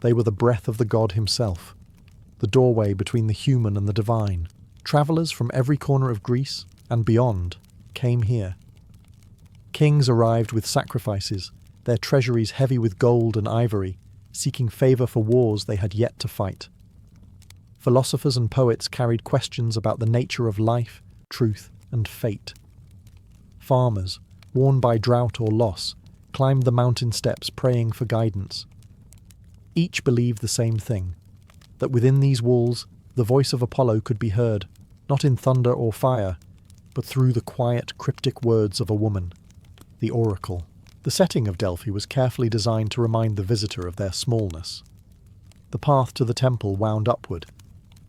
They were the breath of the god himself, the doorway between the human and the divine. Travellers from every corner of Greece and beyond came here. Kings arrived with sacrifices, their treasuries heavy with gold and ivory, seeking favour for wars they had yet to fight. Philosophers and poets carried questions about the nature of life, truth, and fate. Farmers, worn by drought or loss, climbed the mountain steps praying for guidance. Each believed the same thing, that within these walls the voice of Apollo could be heard, not in thunder or fire, but through the quiet, cryptic words of a woman, the Oracle. The setting of Delphi was carefully designed to remind the visitor of their smallness. The path to the temple wound upward,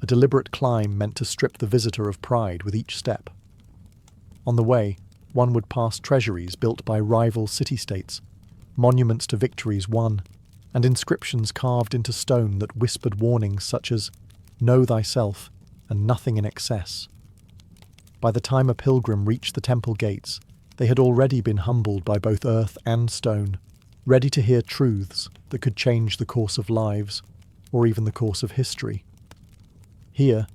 a deliberate climb meant to strip the visitor of pride with each step. On the way, one would pass treasuries built by rival city-states, monuments to victories won, and inscriptions carved into stone that whispered warnings such as, "Know thyself, and nothing in excess." By the time a pilgrim reached the temple gates, they had already been humbled by both earth and stone, ready to hear truths that could change the course of lives, or even the course of history. Here,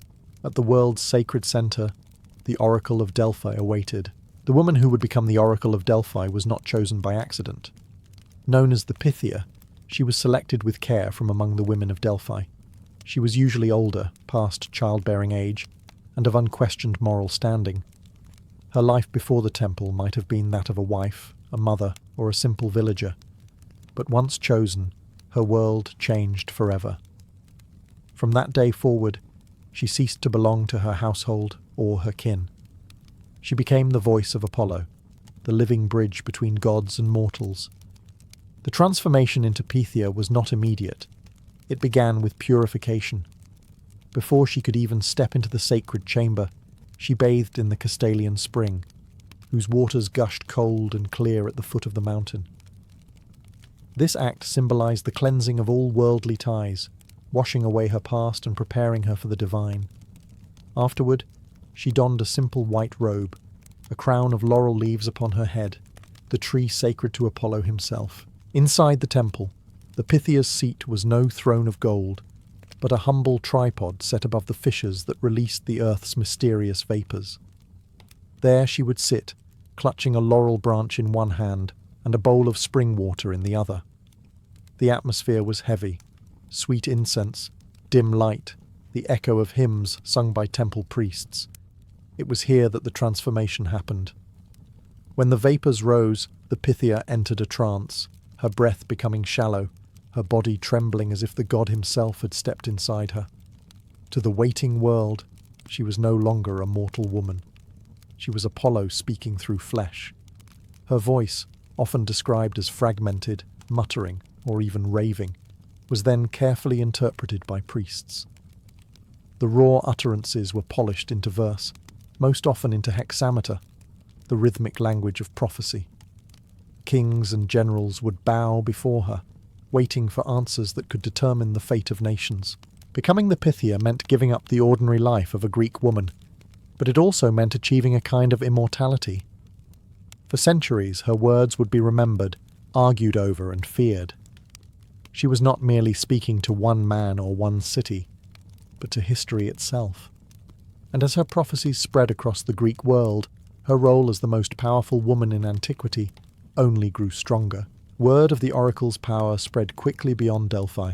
at the world's sacred centre, the Oracle of Delphi awaited. The woman who would become the Oracle of Delphi was not chosen by accident. Known as the Pythia, she was selected with care from among the women of Delphi. She was usually older, past childbearing age, and of unquestioned moral standing. Her life before the temple might have been that of a wife, a mother, or a simple villager. But once chosen, her world changed forever. From that day forward, she ceased to belong to her household or her kin. She became the voice of Apollo, the living bridge between gods and mortals. The transformation into Pythia was not immediate. It began with purification. Before she could even step into the sacred chamber, she bathed in the Castalian spring, whose waters gushed cold and clear at the foot of the mountain. This act symbolized the cleansing of all worldly ties, washing away her past and preparing her for the divine. Afterward, she donned a simple white robe, a crown of laurel leaves upon her head, the tree sacred to Apollo himself. Inside the temple, the Pythia's seat was no throne of gold, but a humble tripod set above the fissures that released the earth's mysterious vapours. There she would sit, clutching a laurel branch in one hand and a bowl of spring water in the other. The atmosphere was heavy, sweet incense, dim light, the echo of hymns sung by temple priests. It was here that the transformation happened. When the vapours rose, the Pythia entered a trance, her breath becoming shallow, her body trembling as if the god himself had stepped inside her. To the waiting world, she was no longer a mortal woman. She was Apollo speaking through flesh. Her voice, often described as fragmented, muttering, or even raving, was then carefully interpreted by priests. The raw utterances were polished into verse, most often into hexameter, the rhythmic language of prophecy. Kings and generals would bow before her, waiting for answers that could determine the fate of nations. Becoming the Pythia meant giving up the ordinary life of a Greek woman, but it also meant achieving a kind of immortality. For centuries, her words would be remembered, argued over, and feared. She was not merely speaking to one man or one city, but to history itself. And as her prophecies spread across the Greek world, her role as the most powerful woman in antiquity only grew stronger. Word of the oracle's power spread quickly beyond Delphi.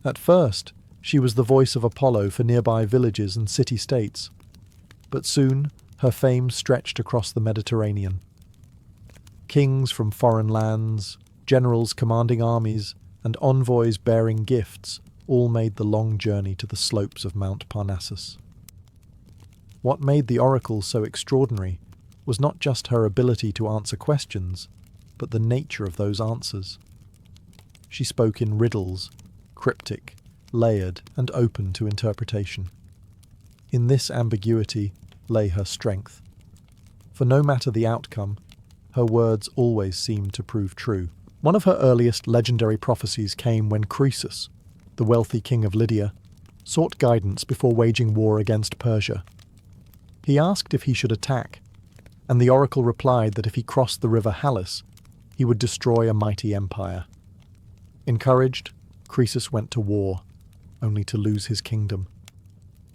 At first, she was the voice of Apollo for nearby villages and city-states, but soon her fame stretched across the Mediterranean. Kings from foreign lands, generals commanding armies, and envoys bearing gifts all made the long journey to the slopes of Mount Parnassus. What made the oracle so extraordinary was not just her ability to answer questions, but the nature of those answers. She spoke in riddles, cryptic, layered, and open to interpretation. In this ambiguity lay her strength. For no matter the outcome, her words always seemed to prove true. One of her earliest legendary prophecies came when Croesus, the wealthy king of Lydia, sought guidance before waging war against Persia. He asked if he should attack, and the oracle replied that if he crossed the river Halys, he would destroy a mighty empire. Encouraged, Croesus went to war, only to lose his kingdom.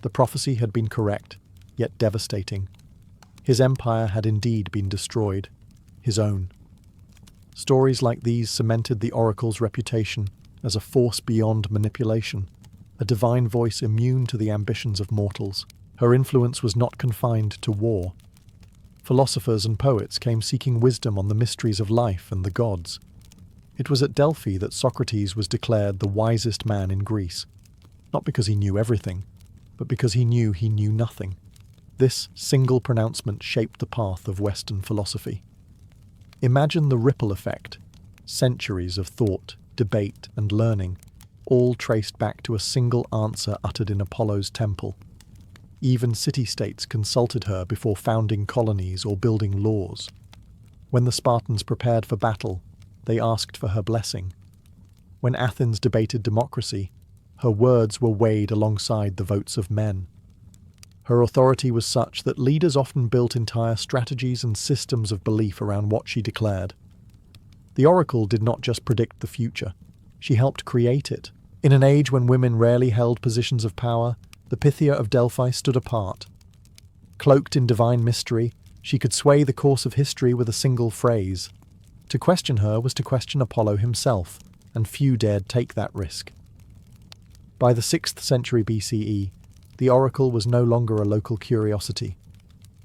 The prophecy had been correct, yet devastating. His empire had indeed been destroyed, his own. Stories like these cemented the oracle's reputation as a force beyond manipulation, a divine voice immune to the ambitions of mortals. Her influence was not confined to war. Philosophers and poets came seeking wisdom on the mysteries of life and the gods. It was at Delphi that Socrates was declared the wisest man in Greece, not because he knew everything, but because he knew nothing. This single pronouncement shaped the path of Western philosophy. Imagine the ripple effect, centuries of thought, debate, and learning, all traced back to a single answer uttered in Apollo's temple. Even city-states consulted her before founding colonies or building laws. When the Spartans prepared for battle, they asked for her blessing. When Athens debated democracy, her words were weighed alongside the votes of men. Her authority was such that leaders often built entire strategies and systems of belief around what she declared. The oracle did not just predict the future, she helped create it. In an age when women rarely held positions of power, the Pythia of Delphi stood apart. Cloaked in divine mystery, she could sway the course of history with a single phrase. To question her was to question Apollo himself, and few dared take that risk. By the 6th century BCE, the oracle was no longer a local curiosity.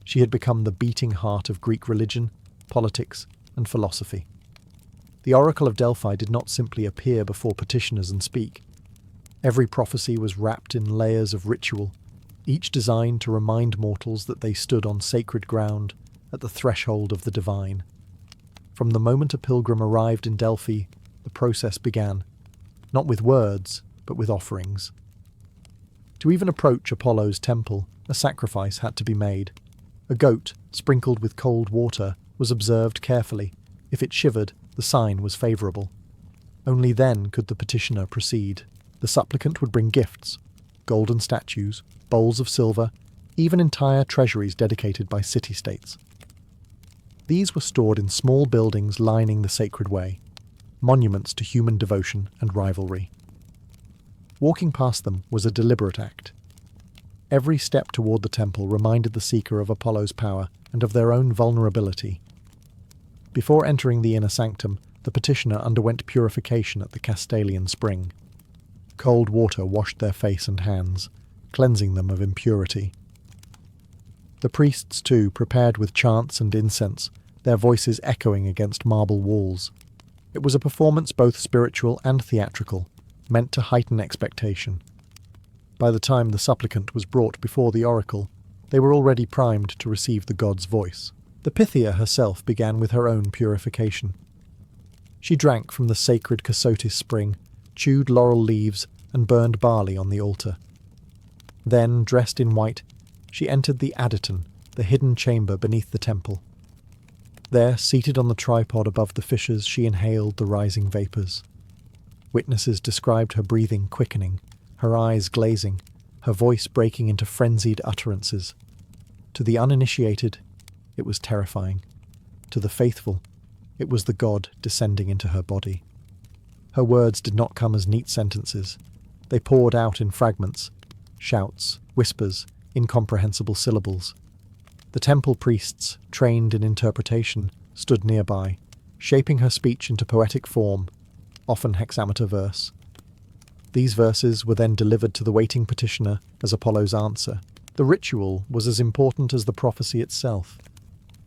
She had become the beating heart of Greek religion, politics, and philosophy. The Oracle of Delphi did not simply appear before petitioners and speak. Every prophecy was wrapped in layers of ritual, each designed to remind mortals that they stood on sacred ground at the threshold of the divine. From the moment a pilgrim arrived in Delphi, the process began, not with words, but with offerings. To even approach Apollo's temple, a sacrifice had to be made. A goat, sprinkled with cold water, was observed carefully. If it shivered, the sign was favourable. Only then could the petitioner proceed. The supplicant would bring gifts, golden statues, bowls of silver, even entire treasuries dedicated by city-states. These were stored in small buildings lining the sacred way, monuments to human devotion and rivalry. Walking past them was a deliberate act. Every step toward the temple reminded the seeker of Apollo's power and of their own vulnerability. Before entering the inner sanctum, the petitioner underwent purification at the Castalian spring. Cold water washed their face and hands, cleansing them of impurity. The priests, too, prepared with chants and incense, their voices echoing against marble walls. It was a performance both spiritual and theatrical, meant to heighten expectation. By the time the supplicant was brought before the oracle, they were already primed to receive the god's voice. The Pythia herself began with her own purification. She drank from the sacred Cassotis spring, chewed laurel leaves, and burned barley on the altar. Then, dressed in white, she entered the Aditon, the hidden chamber beneath the temple. There, seated on the tripod above the fissures, she inhaled the rising vapours. Witnesses described her breathing quickening, her eyes glazing, her voice breaking into frenzied utterances. To the uninitiated, it was terrifying. To the faithful, it was the god descending into her body. Her words did not come as neat sentences. They poured out in fragments, shouts, whispers, incomprehensible syllables. The temple priests, trained in interpretation, stood nearby, shaping her speech into poetic form, often hexameter verse. These verses were then delivered to the waiting petitioner as Apollo's answer. The ritual was as important as the prophecy itself.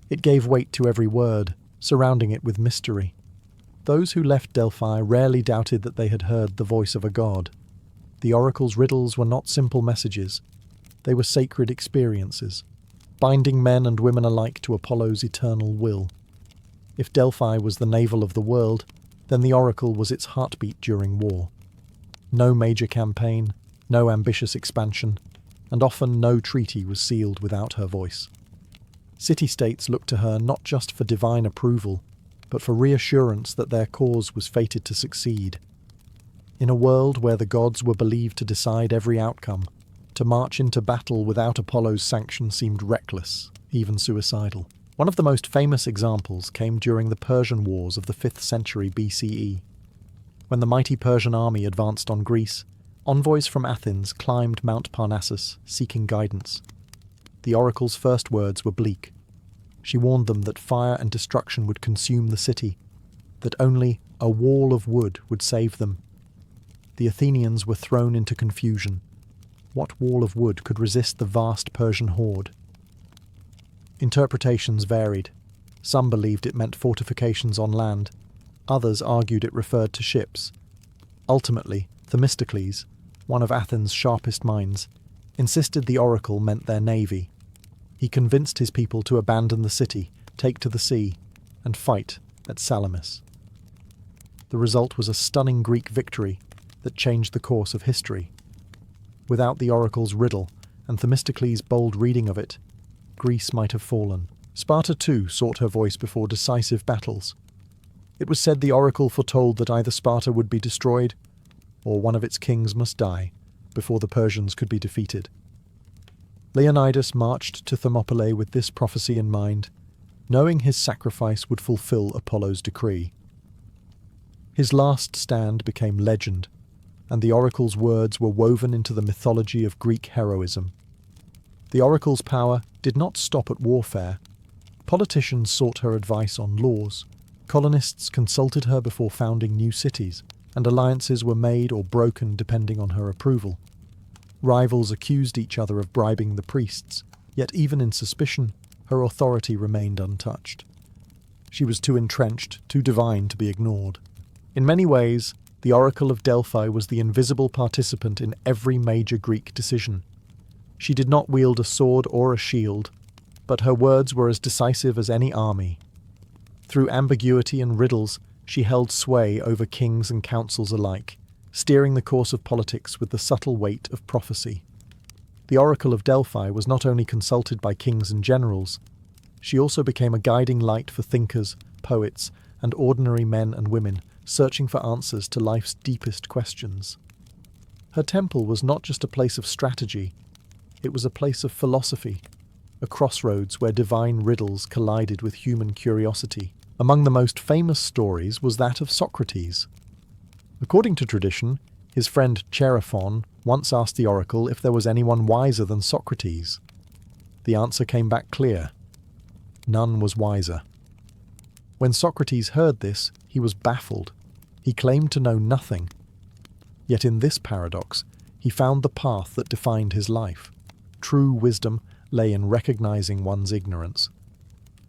It gave weight to every word, surrounding it with mystery. Those who left Delphi rarely doubted that they had heard the voice of a god. The oracle's riddles were not simple messages. They were sacred experiences, binding men and women alike to Apollo's eternal will. If Delphi was the navel of the world, then the oracle was its heartbeat during war. No major campaign, no ambitious expansion, and often no treaty was sealed without her voice. City-states looked to her not just for divine approval, but for reassurance that their cause was fated to succeed. In a world where the gods were believed to decide every outcome, to march into battle without Apollo's sanction seemed reckless, even suicidal. One of the most famous examples came during the Persian Wars of the 5th century BCE. When the mighty Persian army advanced on Greece, envoys from Athens climbed Mount Parnassus, seeking guidance. The oracle's first words were bleak. She warned them that fire and destruction would consume the city, that only a wall of wood would save them. The Athenians were thrown into confusion. What wall of wood could resist the vast Persian horde? Interpretations varied. Some believed it meant fortifications on land. Others argued it referred to ships. Ultimately, Themistocles, one of Athens' sharpest minds, insisted the oracle meant their navy. He convinced his people to abandon the city, take to the sea, and fight at Salamis. The result was a stunning Greek victory that changed the course of history. Without the oracle's riddle and Themistocles' bold reading of it, Greece might have fallen. Sparta too sought her voice before decisive battles. It was said the oracle foretold that either Sparta would be destroyed or one of its kings must die before the Persians could be defeated. Leonidas marched to Thermopylae with this prophecy in mind, knowing his sacrifice would fulfill Apollo's decree. His last stand became legend, and the oracle's words were woven into the mythology of Greek heroism. The oracle's power did not stop at warfare. Politicians sought her advice on laws, colonists consulted her before founding new cities, and alliances were made or broken depending on her approval. Rivals accused each other of bribing the priests, yet even in suspicion, her authority remained untouched. She was too entrenched, too divine to be ignored. In many ways, the Oracle of Delphi was the invisible participant in every major Greek decision. She did not wield a sword or a shield, but her words were as decisive as any army. Through ambiguity and riddles, she held sway over kings and councils alike, steering the course of politics with the subtle weight of prophecy. The Oracle of Delphi was not only consulted by kings and generals, she also became a guiding light for thinkers, poets, and ordinary men and women searching for answers to life's deepest questions. Her temple was not just a place of strategy, it was a place of philosophy, a crossroads where divine riddles collided with human curiosity. Among the most famous stories was that of Socrates. According to tradition, his friend Chaerephon once asked the oracle if there was anyone wiser than Socrates. The answer came back clear. None was wiser. When Socrates heard this, he was baffled. He claimed to know nothing. Yet in this paradox, he found the path that defined his life. True wisdom lay in recognizing one's ignorance.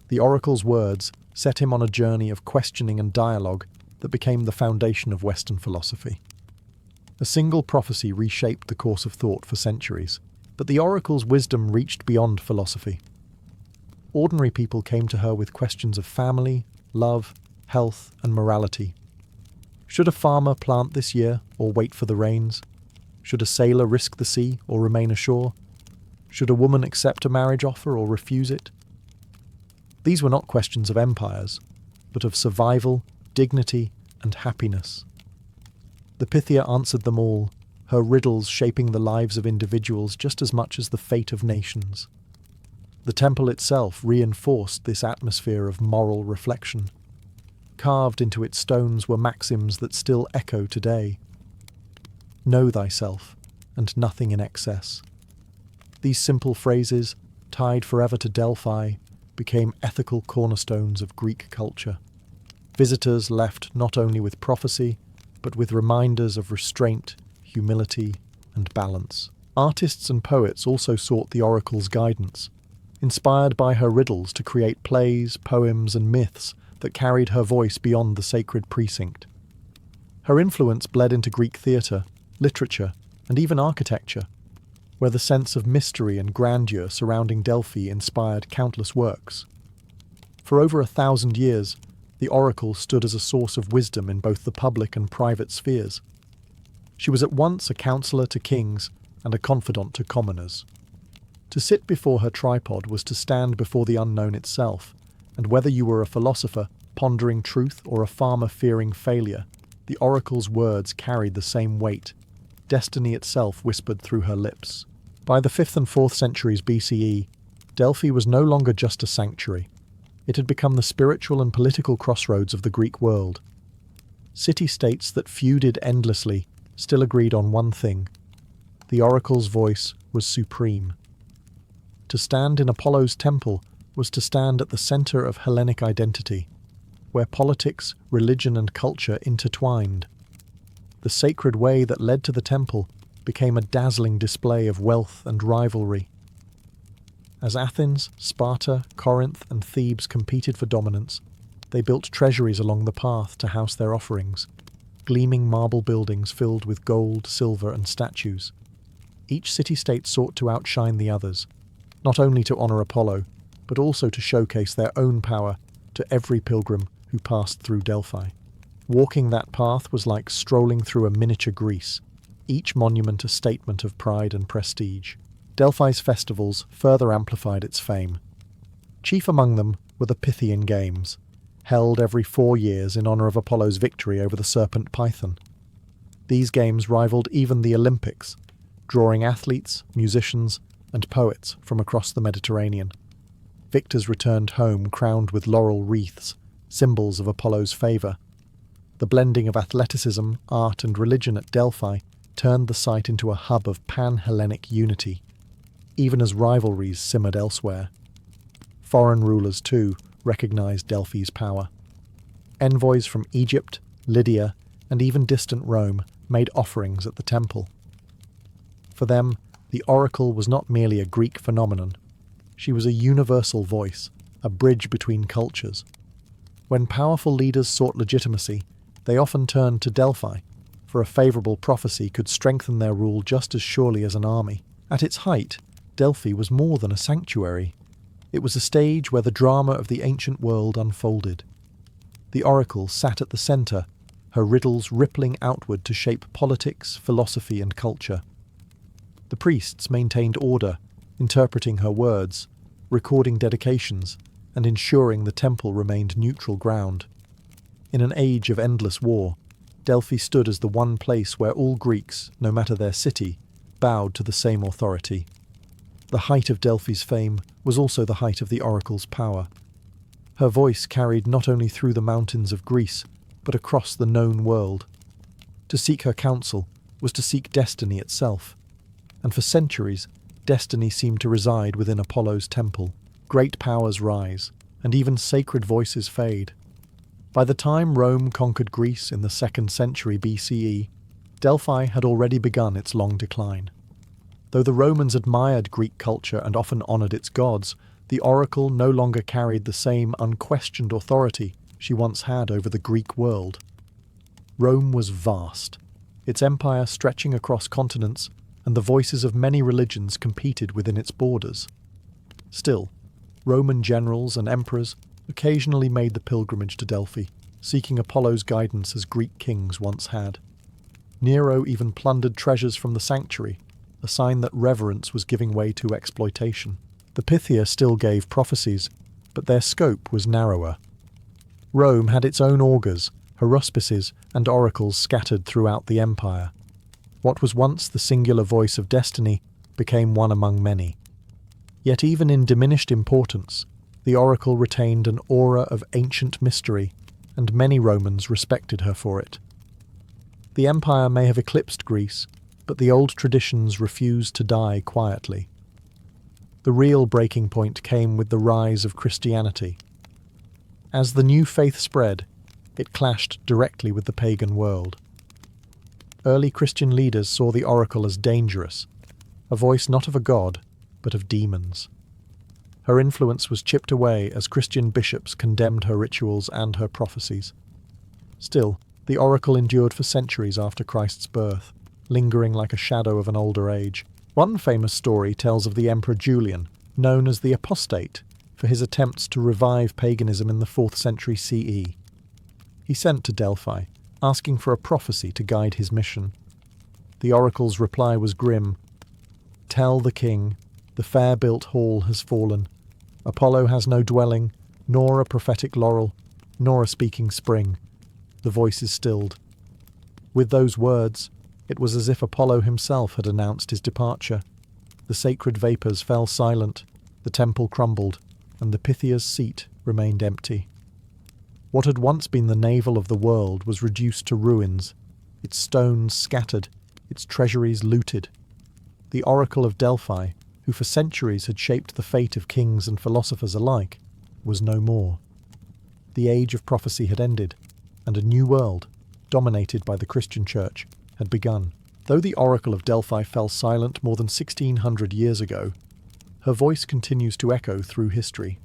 The oracle's words set him on a journey of questioning and dialogue that became the foundation of Western philosophy. A single prophecy reshaped the course of thought for centuries, but the oracle's wisdom reached beyond philosophy. Ordinary people came to her with questions of family, love, health, and morality. Should a farmer plant this year or wait for the rains? Should a sailor risk the sea or remain ashore? Should a woman accept a marriage offer or refuse it? These were not questions of empires, but of survival, dignity, and happiness. The Pythia answered them all, her riddles shaping the lives of individuals just as much as the fate of nations. The temple itself reinforced this atmosphere of moral reflection. Carved into its stones were maxims that still echo today. Know thyself, and nothing in excess. These simple phrases, tied forever to Delphi, became ethical cornerstones of Greek culture. Visitors left not only with prophecy, but with reminders of restraint, humility, and balance. Artists and poets also sought the oracle's guidance, inspired by her riddles to create plays, poems, and myths that carried her voice beyond the sacred precinct. Her influence bled into Greek theatre, literature, and even architecture, where the sense of mystery and grandeur surrounding Delphi inspired countless works. For over 1,000 years, the oracle stood as a source of wisdom in both the public and private spheres. She was at once a counselor to kings and a confidant to commoners. To sit before her tripod was to stand before the unknown itself, and whether you were a philosopher pondering truth or a farmer fearing failure, the oracle's words carried the same weight. Destiny itself whispered through her lips. By the 5th and 4th centuries BCE, Delphi was no longer just a sanctuary. It had become the spiritual and political crossroads of the Greek world. City-states that feuded endlessly still agreed on one thing: the oracle's voice was supreme. To stand in Apollo's temple was to stand at the center of Hellenic identity, where politics, religion, and culture intertwined. The sacred way that led to the temple became a dazzling display of wealth and rivalry. As Athens, Sparta, Corinth, and Thebes competed for dominance, They built treasuries along the path to house their offerings, gleaming marble buildings filled with gold, silver, and statues. Each city-state sought to outshine the others, not only to honour Apollo, but also to showcase their own power to every pilgrim who passed through Delphi. Walking that path was like strolling through a miniature Greece, each monument a statement of pride and prestige. Delphi's festivals further amplified its fame. Chief among them were the Pythian Games, held every 4 years in honour of Apollo's victory over the serpent Python. These games rivaled even the Olympics, drawing athletes, musicians, and poets from across the Mediterranean. Victors returned home crowned with laurel wreaths, symbols of Apollo's favour. The blending of athleticism, art, and religion at Delphi turned the site into a hub of pan-Hellenic unity, even as rivalries simmered elsewhere. Foreign rulers, too, recognised Delphi's power. Envoys from Egypt, Lydia, and even distant Rome made offerings at the temple. For them, the oracle was not merely a Greek phenomenon. She was a universal voice, a bridge between cultures. When powerful leaders sought legitimacy, they often turned to Delphi, for a favourable prophecy could strengthen their rule just as surely as an army. At its height, Delphi was more than a sanctuary. It was a stage where the drama of the ancient world unfolded. The oracle sat at the centre, her riddles rippling outward to shape politics, philosophy, and culture. The priests maintained order, interpreting her words, recording dedications, and ensuring the temple remained neutral ground. In an age of endless war, Delphi stood as the one place where all Greeks, no matter their city, bowed to the same authority. The height of Delphi's fame was also the height of the oracle's power. Her voice carried not only through the mountains of Greece, but across the known world. To seek her counsel was to seek destiny itself, and for centuries, destiny seemed to reside within Apollo's temple. Great powers rise, and even sacred voices fade. By the time Rome conquered Greece in the 2nd century BCE, Delphi had already begun its long decline. Though the Romans admired Greek culture and often honoured its gods, the oracle no longer carried the same unquestioned authority she once had over the Greek world. Rome was vast, its empire stretching across continents, and the voices of many religions competed within its borders. Still, Roman generals and emperors occasionally made the pilgrimage to Delphi, seeking Apollo's guidance as Greek kings once had. Nero even plundered treasures from the sanctuary, a sign that reverence was giving way to exploitation. The Pythia still gave prophecies, but their scope was narrower. Rome had its own augurs, haruspices, and oracles scattered throughout the empire. What was once the singular voice of destiny became one among many. Yet even in diminished importance, the oracle retained an aura of ancient mystery, and many Romans respected her for it. The empire may have eclipsed Greece, but the old traditions refused to die quietly. The real breaking point came with the rise of Christianity. As the new faith spread, it clashed directly with the pagan world. Early Christian leaders saw the oracle as dangerous, a voice not of a god, but of demons. Her influence was chipped away as Christian bishops condemned her rituals and her prophecies. Still, the oracle endured for centuries after Christ's birth, lingering like a shadow of an older age. One famous story tells of the Emperor Julian, known as the Apostate, for his attempts to revive paganism in the 4th century CE. He sent to Delphi, asking for a prophecy to guide his mission. The oracle's reply was grim. "Tell the king, the fair-built hall has fallen. Apollo has no dwelling, nor a prophetic laurel, nor a speaking spring. The voice is stilled." With those words, it was as if Apollo himself had announced his departure. The sacred vapours fell silent, the temple crumbled, and the Pythia's seat remained empty. What had once been the navel of the world was reduced to ruins, its stones scattered, its treasuries looted. The Oracle of Delphi, who for centuries had shaped the fate of kings and philosophers alike, was no more. The age of prophecy had ended, and a new world, dominated by the Christian Church, had begun. Though the Oracle of Delphi fell silent more than 1600 years ago, her voice continues to echo through history.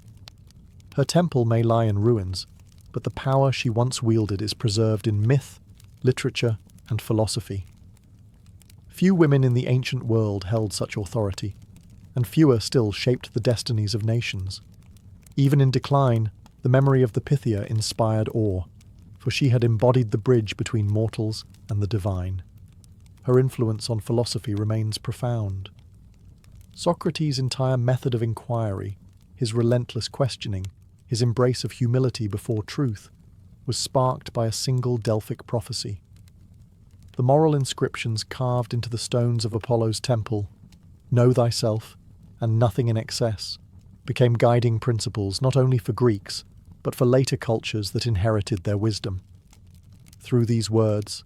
Her temple may lie in ruins, but the power she once wielded is preserved in myth, literature, and philosophy. Few women in the ancient world held such authority, and fewer still shaped the destinies of nations. Even in decline, the memory of the Pythia inspired awe, for she had embodied the bridge between mortals and the divine. Her influence on philosophy remains profound. Socrates' entire method of inquiry, his relentless questioning, his embrace of humility before truth, was sparked by a single Delphic prophecy. The moral inscriptions carved into the stones of Apollo's temple, "Know thyself, and nothing in excess," became guiding principles not only for Greeks, but for later cultures that inherited their wisdom. Through these words,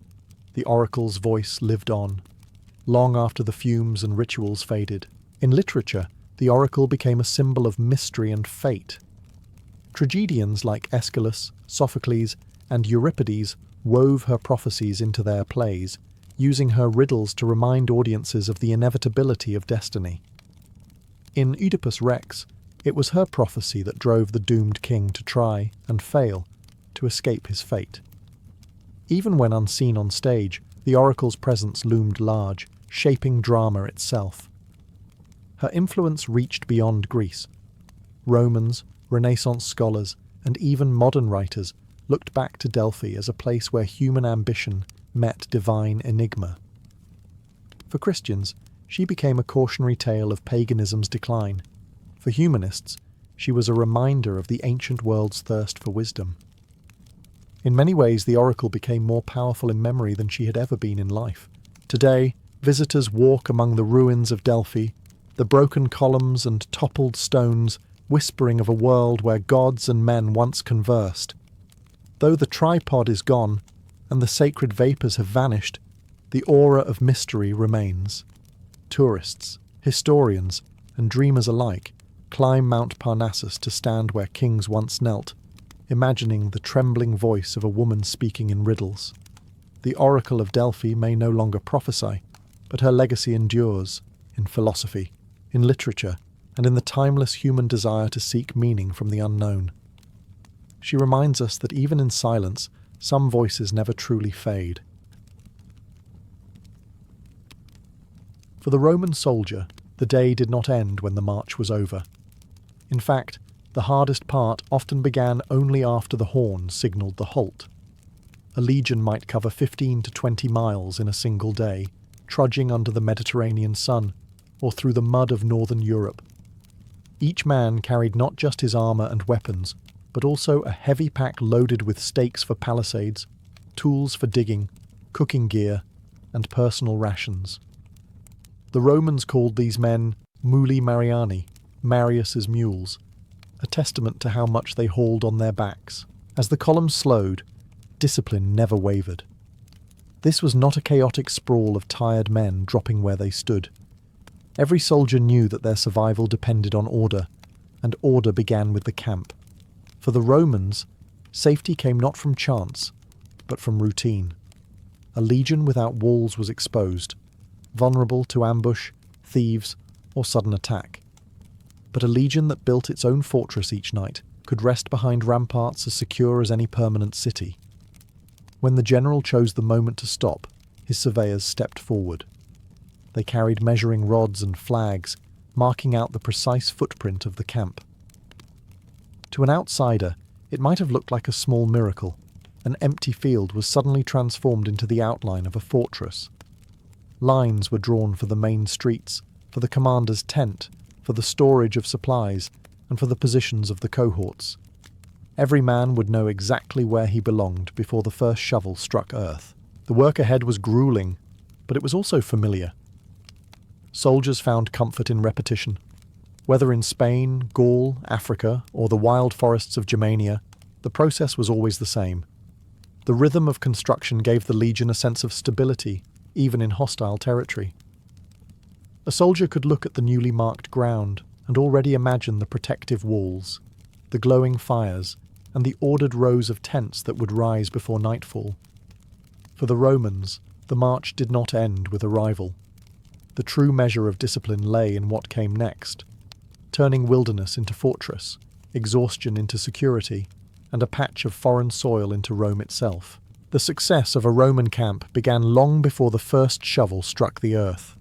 the oracle's voice lived on, long after the fumes and rituals faded. In literature, the oracle became a symbol of mystery and fate. Tragedians like Aeschylus, Sophocles, and Euripides wove her prophecies into their plays, using her riddles to remind audiences of the inevitability of destiny. In Oedipus Rex, it was her prophecy that drove the doomed king to try, and fail, to escape his fate. Even when unseen on stage, the oracle's presence loomed large, shaping drama itself. Her influence reached beyond Greece. Romans, Renaissance scholars, and even modern writers looked back to Delphi as a place where human ambition met divine enigma. For Christians, she became a cautionary tale of paganism's decline. For humanists, she was a reminder of the ancient world's thirst for wisdom. In many ways, the oracle became more powerful in memory than she had ever been in life. Today, visitors walk among the ruins of Delphi, the broken columns and toppled stones, whispering of a world where gods and men once conversed. Though the tripod is gone, and the sacred vapours have vanished, the aura of mystery remains. Tourists, historians, and dreamers alike climb Mount Parnassus to stand where kings once knelt, imagining the trembling voice of a woman speaking in riddles. The Oracle of Delphi may no longer prophesy, but her legacy endures in philosophy, in literature, and in the timeless human desire to seek meaning from the unknown. She reminds us that even in silence, some voices never truly fade. For the Roman soldier, the day did not end when the march was over. In fact, the hardest part often began only after the horn signalled the halt. A legion might cover 15 to 20 miles in a single day, trudging under the Mediterranean sun, or through the mud of northern Europe. Each man carried not just his armour and weapons, but also a heavy pack loaded with stakes for palisades, tools for digging, cooking gear, and personal rations. The Romans called these men muli Mariani, Marius's mules, a testament to how much they hauled on their backs. As the columns slowed, discipline never wavered. This was not a chaotic sprawl of tired men dropping where they stood. Every soldier knew that their survival depended on order, and order began with the camp. For the Romans, safety came not from chance, but from routine. A legion without walls was exposed, vulnerable to ambush, thieves, or sudden attack. But a legion that built its own fortress each night could rest behind ramparts as secure as any permanent city. When the general chose the moment to stop, his surveyors stepped forward. They carried measuring rods and flags, marking out the precise footprint of the camp. To an outsider, it might have looked like a small miracle. An empty field was suddenly transformed into the outline of a fortress. Lines were drawn for the main streets, for the commander's tent, for the storage of supplies, and for the positions of the cohorts. Every man would know exactly where he belonged before the first shovel struck earth. The work ahead was grueling, but it was also familiar. Soldiers found comfort in repetition. Whether in Spain, Gaul, Africa, or the wild forests of Germania, the process was always the same. The rhythm of construction gave the legion a sense of stability, even in hostile territory. A soldier could look at the newly marked ground and already imagine the protective walls, the glowing fires, and the ordered rows of tents that would rise before nightfall. For the Romans, the march did not end with arrival. The true measure of discipline lay in what came next, turning wilderness into fortress, exhaustion into security, and a patch of foreign soil into Rome itself. The success of a Roman camp began long before the first shovel struck the earth.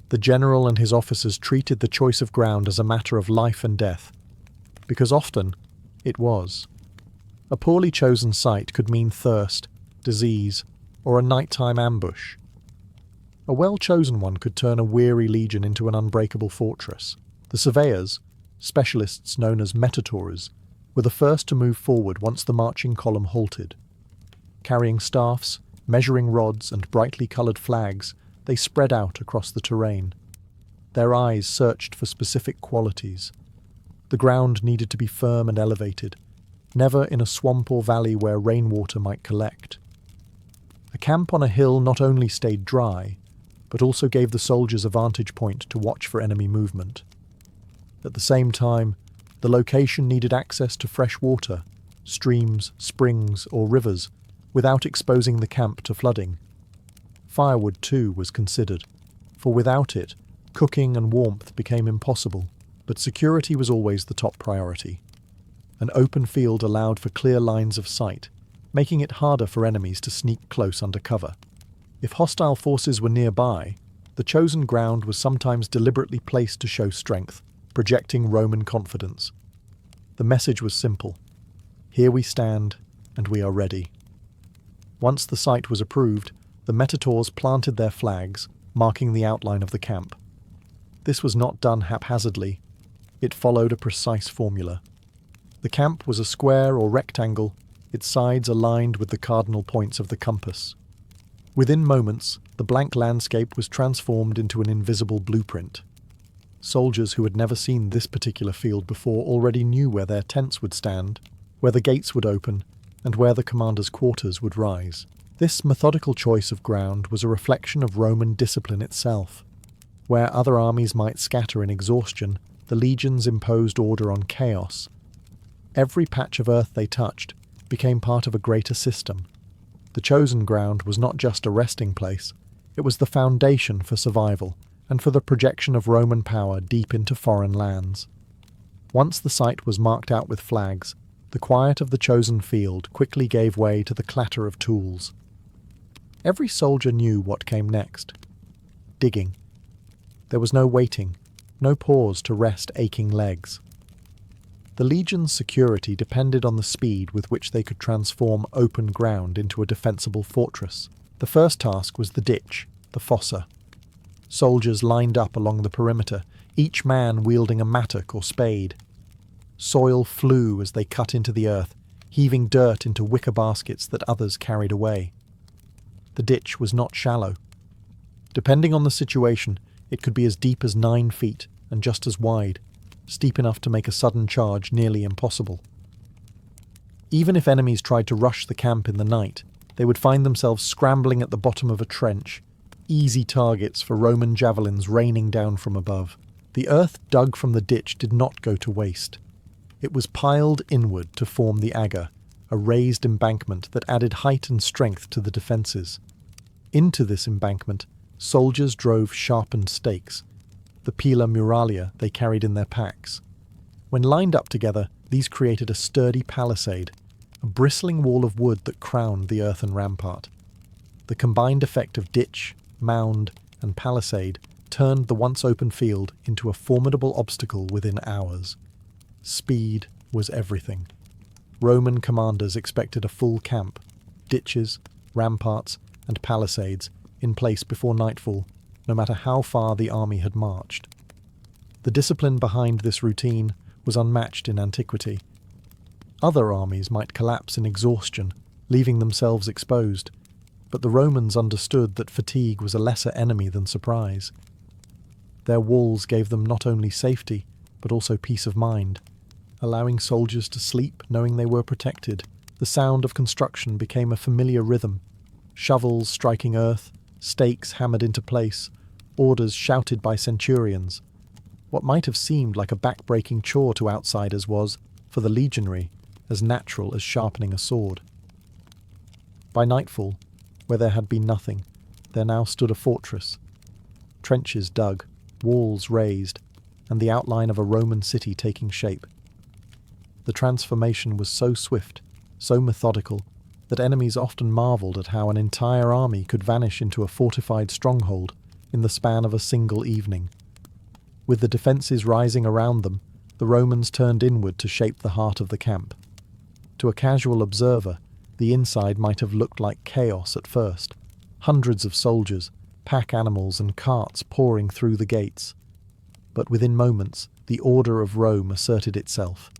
The general and his officers treated the choice of ground as a matter of life and death, because often it was. A poorly chosen site could mean thirst, disease, or a nighttime ambush. A well-chosen one could turn a weary legion into an unbreakable fortress. The surveyors, specialists known as metators, were the first to move forward once the marching column halted. Carrying staffs, measuring rods, and brightly coloured flags, they spread out across the terrain. Their eyes searched for specific qualities. The ground needed to be firm and elevated, never in a swamp or valley where rainwater might collect. A camp on a hill not only stayed dry, but also gave the soldiers a vantage point to watch for enemy movement. At the same time, the location needed access to fresh water, streams, springs, or rivers, without exposing the camp to flooding. Firewood, too, was considered, for without it, cooking and warmth became impossible, but security was always the top priority. An open field allowed for clear lines of sight, making it harder for enemies to sneak close under cover. If hostile forces were nearby, the chosen ground was sometimes deliberately placed to show strength, projecting Roman confidence. The message was simple: here we stand, and we are ready. Once the site was approved, the metators planted their flags, marking the outline of the camp. This was not done haphazardly. It followed a precise formula. The camp was a square or rectangle, its sides aligned with the cardinal points of the compass. Within moments, the blank landscape was transformed into an invisible blueprint. Soldiers who had never seen this particular field before already knew where their tents would stand, where the gates would open, and where the commander's quarters would rise. This methodical choice of ground was a reflection of Roman discipline itself. Where other armies might scatter in exhaustion, the legions imposed order on chaos. Every patch of earth they touched became part of a greater system. The chosen ground was not just a resting place, it was the foundation for survival and for the projection of Roman power deep into foreign lands. Once the site was marked out with flags, the quiet of the chosen field quickly gave way to the clatter of tools. Every soldier knew what came next. Digging. There was no waiting, no pause to rest aching legs. The legion's security depended on the speed with which they could transform open ground into a defensible fortress. The first task was the ditch, the fossa. Soldiers lined up along the perimeter, each man wielding a mattock or spade. Soil flew as they cut into the earth, heaving dirt into wicker baskets that others carried away. The ditch was not shallow. Depending on the situation, it could be as deep as 9 feet and just as wide, steep enough to make a sudden charge nearly impossible. Even if enemies tried to rush the camp in the night, they would find themselves scrambling at the bottom of a trench, easy targets for Roman javelins raining down from above. The earth dug from the ditch did not go to waste. It was piled inward to form the agger, a raised embankment that added height and strength to the defences. Into this embankment, soldiers drove sharpened stakes, the pila muralia they carried in their packs. When lined up together, these created a sturdy palisade, a bristling wall of wood that crowned the earthen rampart. The combined effect of ditch, mound, and palisade turned the once open field into a formidable obstacle within hours. Speed was everything. Roman commanders expected a full camp, ditches, ramparts, and palisades in place before nightfall, no matter how far the army had marched. The discipline behind this routine was unmatched in antiquity. Other armies might collapse in exhaustion, leaving themselves exposed, but the Romans understood that fatigue was a lesser enemy than surprise. Their walls gave them not only safety, but also peace of mind, allowing soldiers to sleep knowing they were protected. The sound of construction became a familiar rhythm, shovels striking earth, stakes hammered into place, orders shouted by centurions. What might have seemed like a back-breaking chore to outsiders was, for the legionary, as natural as sharpening a sword. By nightfall, where there had been nothing, there now stood a fortress. Trenches dug, walls raised, and the outline of a Roman city taking shape. The transformation was so swift, so methodical, that enemies often marvelled at how an entire army could vanish into a fortified stronghold in the span of a single evening. With the defences rising around them, the Romans turned inward to shape the heart of the camp. To a casual observer, the inside might have looked like chaos at first. Hundreds of soldiers, pack animals and carts pouring through the gates. But within moments, the order of Rome asserted itself.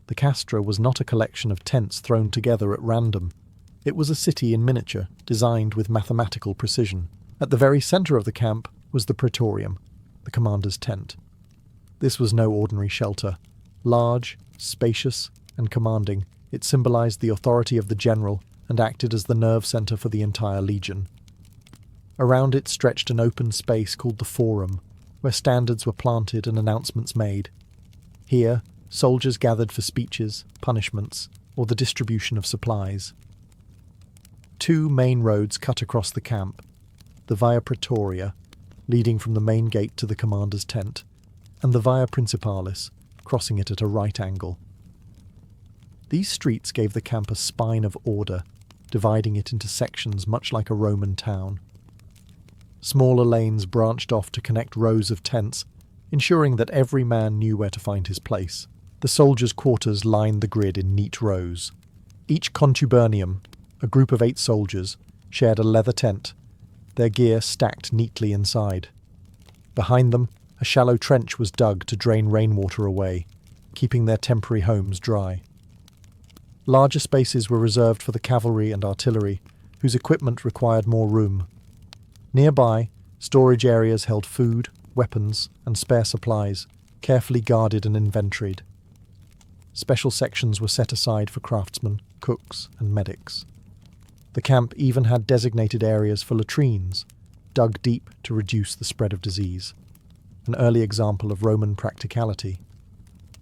The Castra was not a collection of tents thrown together at random. It was a city in miniature, designed with mathematical precision. At the very centre of the camp was the praetorium, the commander's tent. This was no ordinary shelter. Large, spacious, and commanding, it symbolised the authority of the general and acted as the nerve centre for the entire legion. Around it stretched an open space called the Forum, where standards were planted and announcements made. Here, soldiers gathered for speeches, punishments, or the distribution of supplies. Two main roads cut across the camp, the Via Praetoria, leading from the main gate to the commander's tent, and the Via Principalis, crossing it at a right angle. These streets gave the camp a spine of order, dividing it into sections much like a Roman town. Smaller lanes branched off to connect rows of tents, ensuring that every man knew where to find his place. The soldiers' quarters lined the grid in neat rows. Each contubernium, a group of 8 soldiers, shared a leather tent, their gear stacked neatly inside. Behind them, a shallow trench was dug to drain rainwater away, keeping their temporary homes dry. Larger spaces were reserved for the cavalry and artillery, whose equipment required more room. Nearby, storage areas held food, weapons, and spare supplies, carefully guarded and inventoried. Special sections were set aside for craftsmen, cooks, and medics. The camp even had designated areas for latrines, dug deep to reduce the spread of disease. An early example of Roman practicality.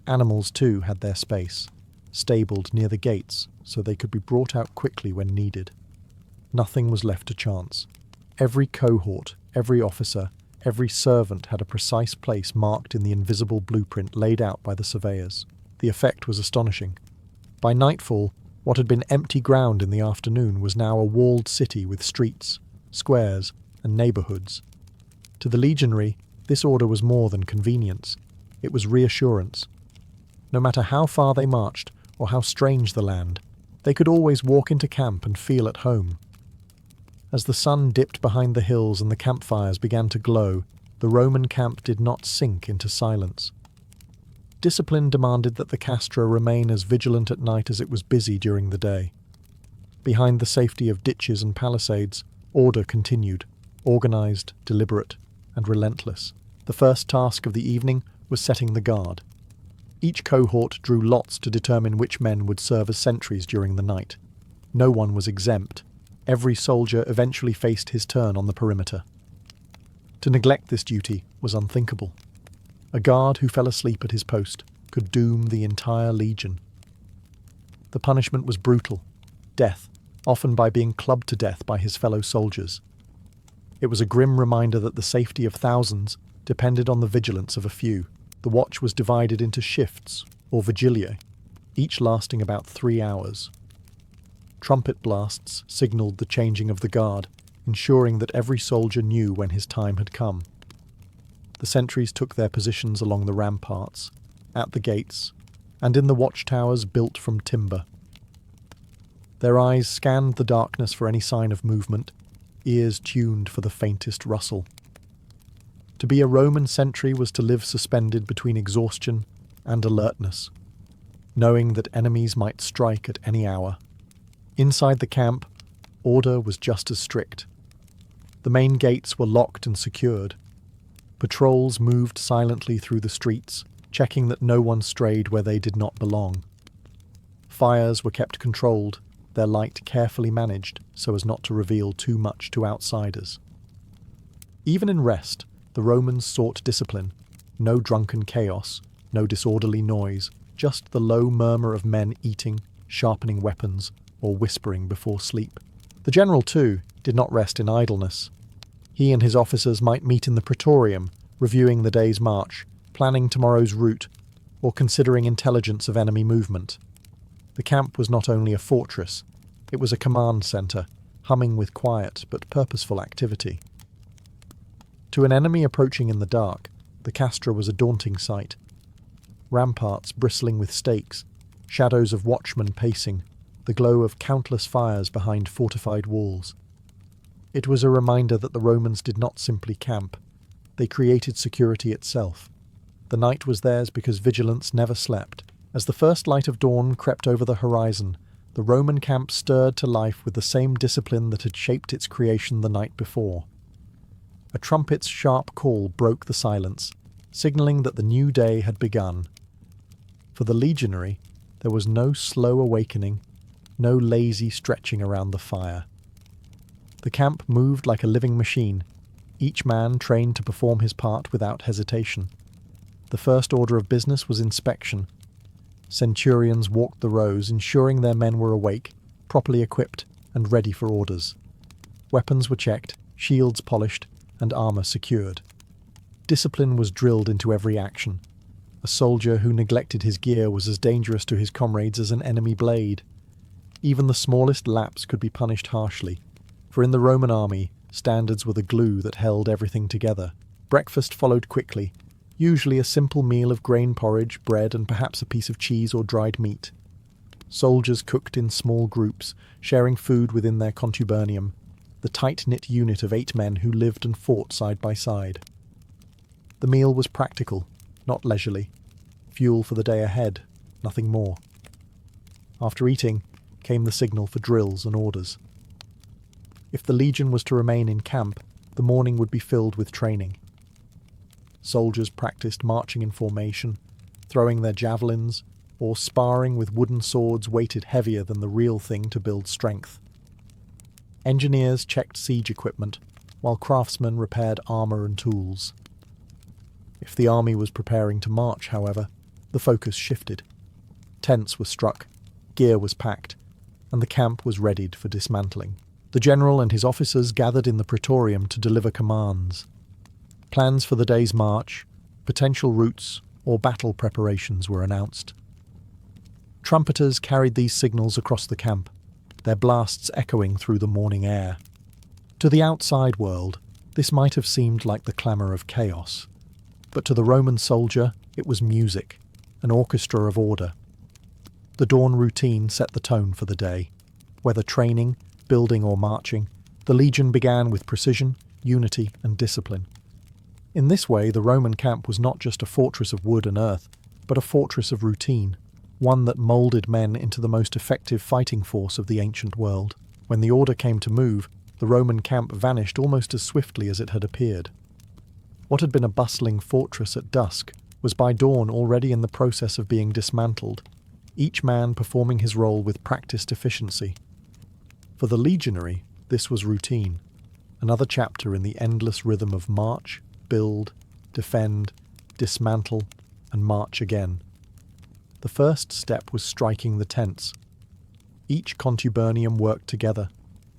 Animals, too, had their space, stabled near the gates so they could be brought out quickly when needed. Nothing was left to chance. Every cohort, every officer, every servant had a precise place marked in the invisible blueprint laid out by the surveyors. The effect was astonishing. By nightfall, what had been empty ground in the afternoon was now a walled city with streets, squares, and neighbourhoods. To the legionary, this order was more than convenience. It was reassurance. No matter how far they marched, or how strange the land, they could always walk into camp and feel at home. As the sun dipped behind the hills and the campfires began to glow, the Roman camp did not sink into silence. Discipline demanded that the Castra remain as vigilant at night as it was busy during the day. Behind the safety of ditches and palisades, order continued, organised, deliberate, and relentless. The first task of the evening was setting the guard. Each cohort drew lots to determine which men would serve as sentries during the night. No one was exempt. Every soldier eventually faced his turn on the perimeter. To neglect this duty was unthinkable. A guard who fell asleep at his post could doom the entire legion. The punishment was brutal, death, often by being clubbed to death by his fellow soldiers. It was a grim reminder that the safety of thousands depended on the vigilance of a few. The watch was divided into shifts, or vigiliae, each lasting about 3 hours. Trumpet blasts signalled the changing of the guard, ensuring that every soldier knew when his time had come. The sentries took their positions along the ramparts, at the gates, and in the watchtowers built from timber. Their eyes scanned the darkness for any sign of movement, ears tuned for the faintest rustle. To be a Roman sentry was to live suspended between exhaustion and alertness, knowing that enemies might strike at any hour. Inside the camp, order was just as strict. The main gates were locked and secured. Patrols moved silently through the streets, checking that no one strayed where they did not belong. Fires were kept controlled, their light carefully managed so as not to reveal too much to outsiders. Even in rest, the Romans sought discipline. No drunken chaos, no disorderly noise, just the low murmur of men eating, sharpening weapons, or whispering before sleep. The general, too, did not rest in idleness. He and his officers might meet in the praetorium, reviewing the day's march, planning tomorrow's route, or considering intelligence of enemy movement. The camp was not only a fortress, it was a command centre, humming with quiet but purposeful activity. To an enemy approaching in the dark, the Castra was a daunting sight. Ramparts bristling with stakes, shadows of watchmen pacing, the glow of countless fires behind fortified walls. It was a reminder that the Romans did not simply camp, they created security itself. The night was theirs because vigilance never slept. As the first light of dawn crept over the horizon, the Roman camp stirred to life with the same discipline that had shaped its creation the night before. A trumpet's sharp call broke the silence, signalling that the new day had begun. For the legionary, there was no slow awakening, no lazy stretching around the fire. The camp moved like a living machine, each man trained to perform his part without hesitation. The first order of business was inspection. Centurions walked the rows, ensuring their men were awake, properly equipped, and ready for orders. Weapons were checked, shields polished, and armour secured. Discipline was drilled into every action. A soldier who neglected his gear was as dangerous to his comrades as an enemy blade. Even the smallest lapse could be punished harshly, for in the Roman army, standards were the glue that held everything together. Breakfast followed quickly, usually a simple meal of grain porridge, bread, and perhaps a piece of cheese or dried meat. Soldiers cooked in small groups, sharing food within their contubernium, the tight-knit unit of 8 men who lived and fought side by side. The meal was practical, not leisurely. Fuel for the day ahead, nothing more. After eating, came the signal for drills and orders. If the legion was to remain in camp, the morning would be filled with training. Soldiers practiced marching in formation, throwing their javelins, or sparring with wooden swords weighted heavier than the real thing to build strength. Engineers checked siege equipment, while craftsmen repaired armour and tools. If the army was preparing to march, however, the focus shifted. Tents were struck, gear was packed, and the camp was readied for dismantling. The general and his officers gathered in the praetorium to deliver commands. Plans for the day's march, potential routes, or battle preparations were announced. Trumpeters carried these signals across the camp, their blasts echoing through the morning air. To the outside world, this might have seemed like the clamour of chaos, but to the Roman soldier it was music, an orchestra of order. The dawn routine set the tone for the day. Whether training, building or marching, the legion began with precision, unity and discipline. In this way, the Roman camp was not just a fortress of wood and earth, but a fortress of routine, one that moulded men into the most effective fighting force of the ancient world. When the order came to move, the Roman camp vanished almost as swiftly as it had appeared. What had been a bustling fortress at dusk was by dawn already in the process of being dismantled, each man performing his role with practiced efficiency. For the legionary, this was routine, another chapter in the endless rhythm of march, build, defend, dismantle, and march again. The first step was striking the tents. Each contubernium worked together,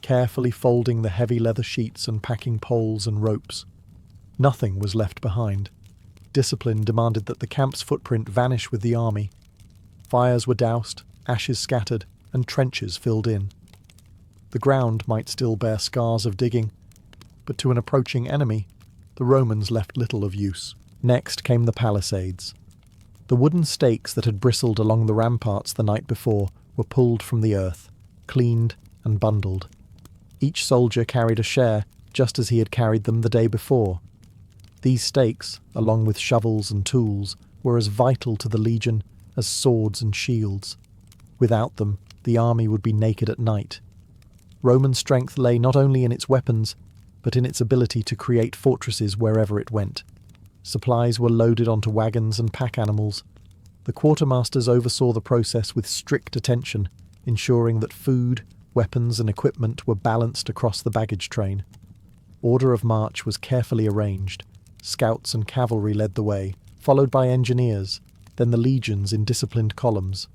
carefully folding the heavy leather sheets and packing poles and ropes. Nothing was left behind. Discipline demanded that the camp's footprint vanish with the army. Fires were doused, ashes scattered, and trenches filled in. The ground might still bear scars of digging, but to an approaching enemy, the Romans left little of use. Next came the palisades. The wooden stakes that had bristled along the ramparts the night before were pulled from the earth, cleaned and bundled. Each soldier carried a share, just as he had carried them the day before. These stakes, along with shovels and tools, were as vital to the legion as swords and shields. Without them, the army would be naked at night. Roman strength lay not only in its weapons, but in its ability to create fortresses wherever it went. Supplies were loaded onto wagons and pack animals. The quartermasters oversaw the process with strict attention, ensuring that food, weapons and equipment were balanced across the baggage train. Order of march was carefully arranged. Scouts and cavalry led the way, followed by engineers, then the legions in disciplined columns.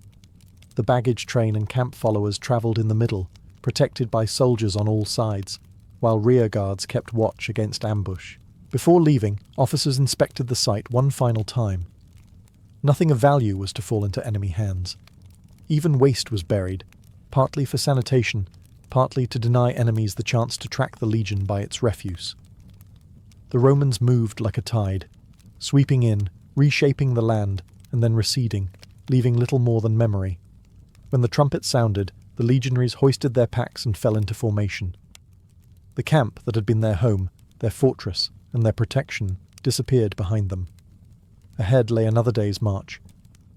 The baggage train and camp followers travelled in the middle, protected by soldiers on all sides, while rear guards kept watch against ambush. Before leaving, officers inspected the site one final time. Nothing of value was to fall into enemy hands. Even waste was buried, partly for sanitation, partly to deny enemies the chance to track the legion by its refuse. The Romans moved like a tide, sweeping in, reshaping the land, and then receding, leaving little more than memory. When the trumpet sounded, the legionaries hoisted their packs and fell into formation. The camp that had been their home, their fortress, and their protection disappeared behind them. Ahead lay another day's march,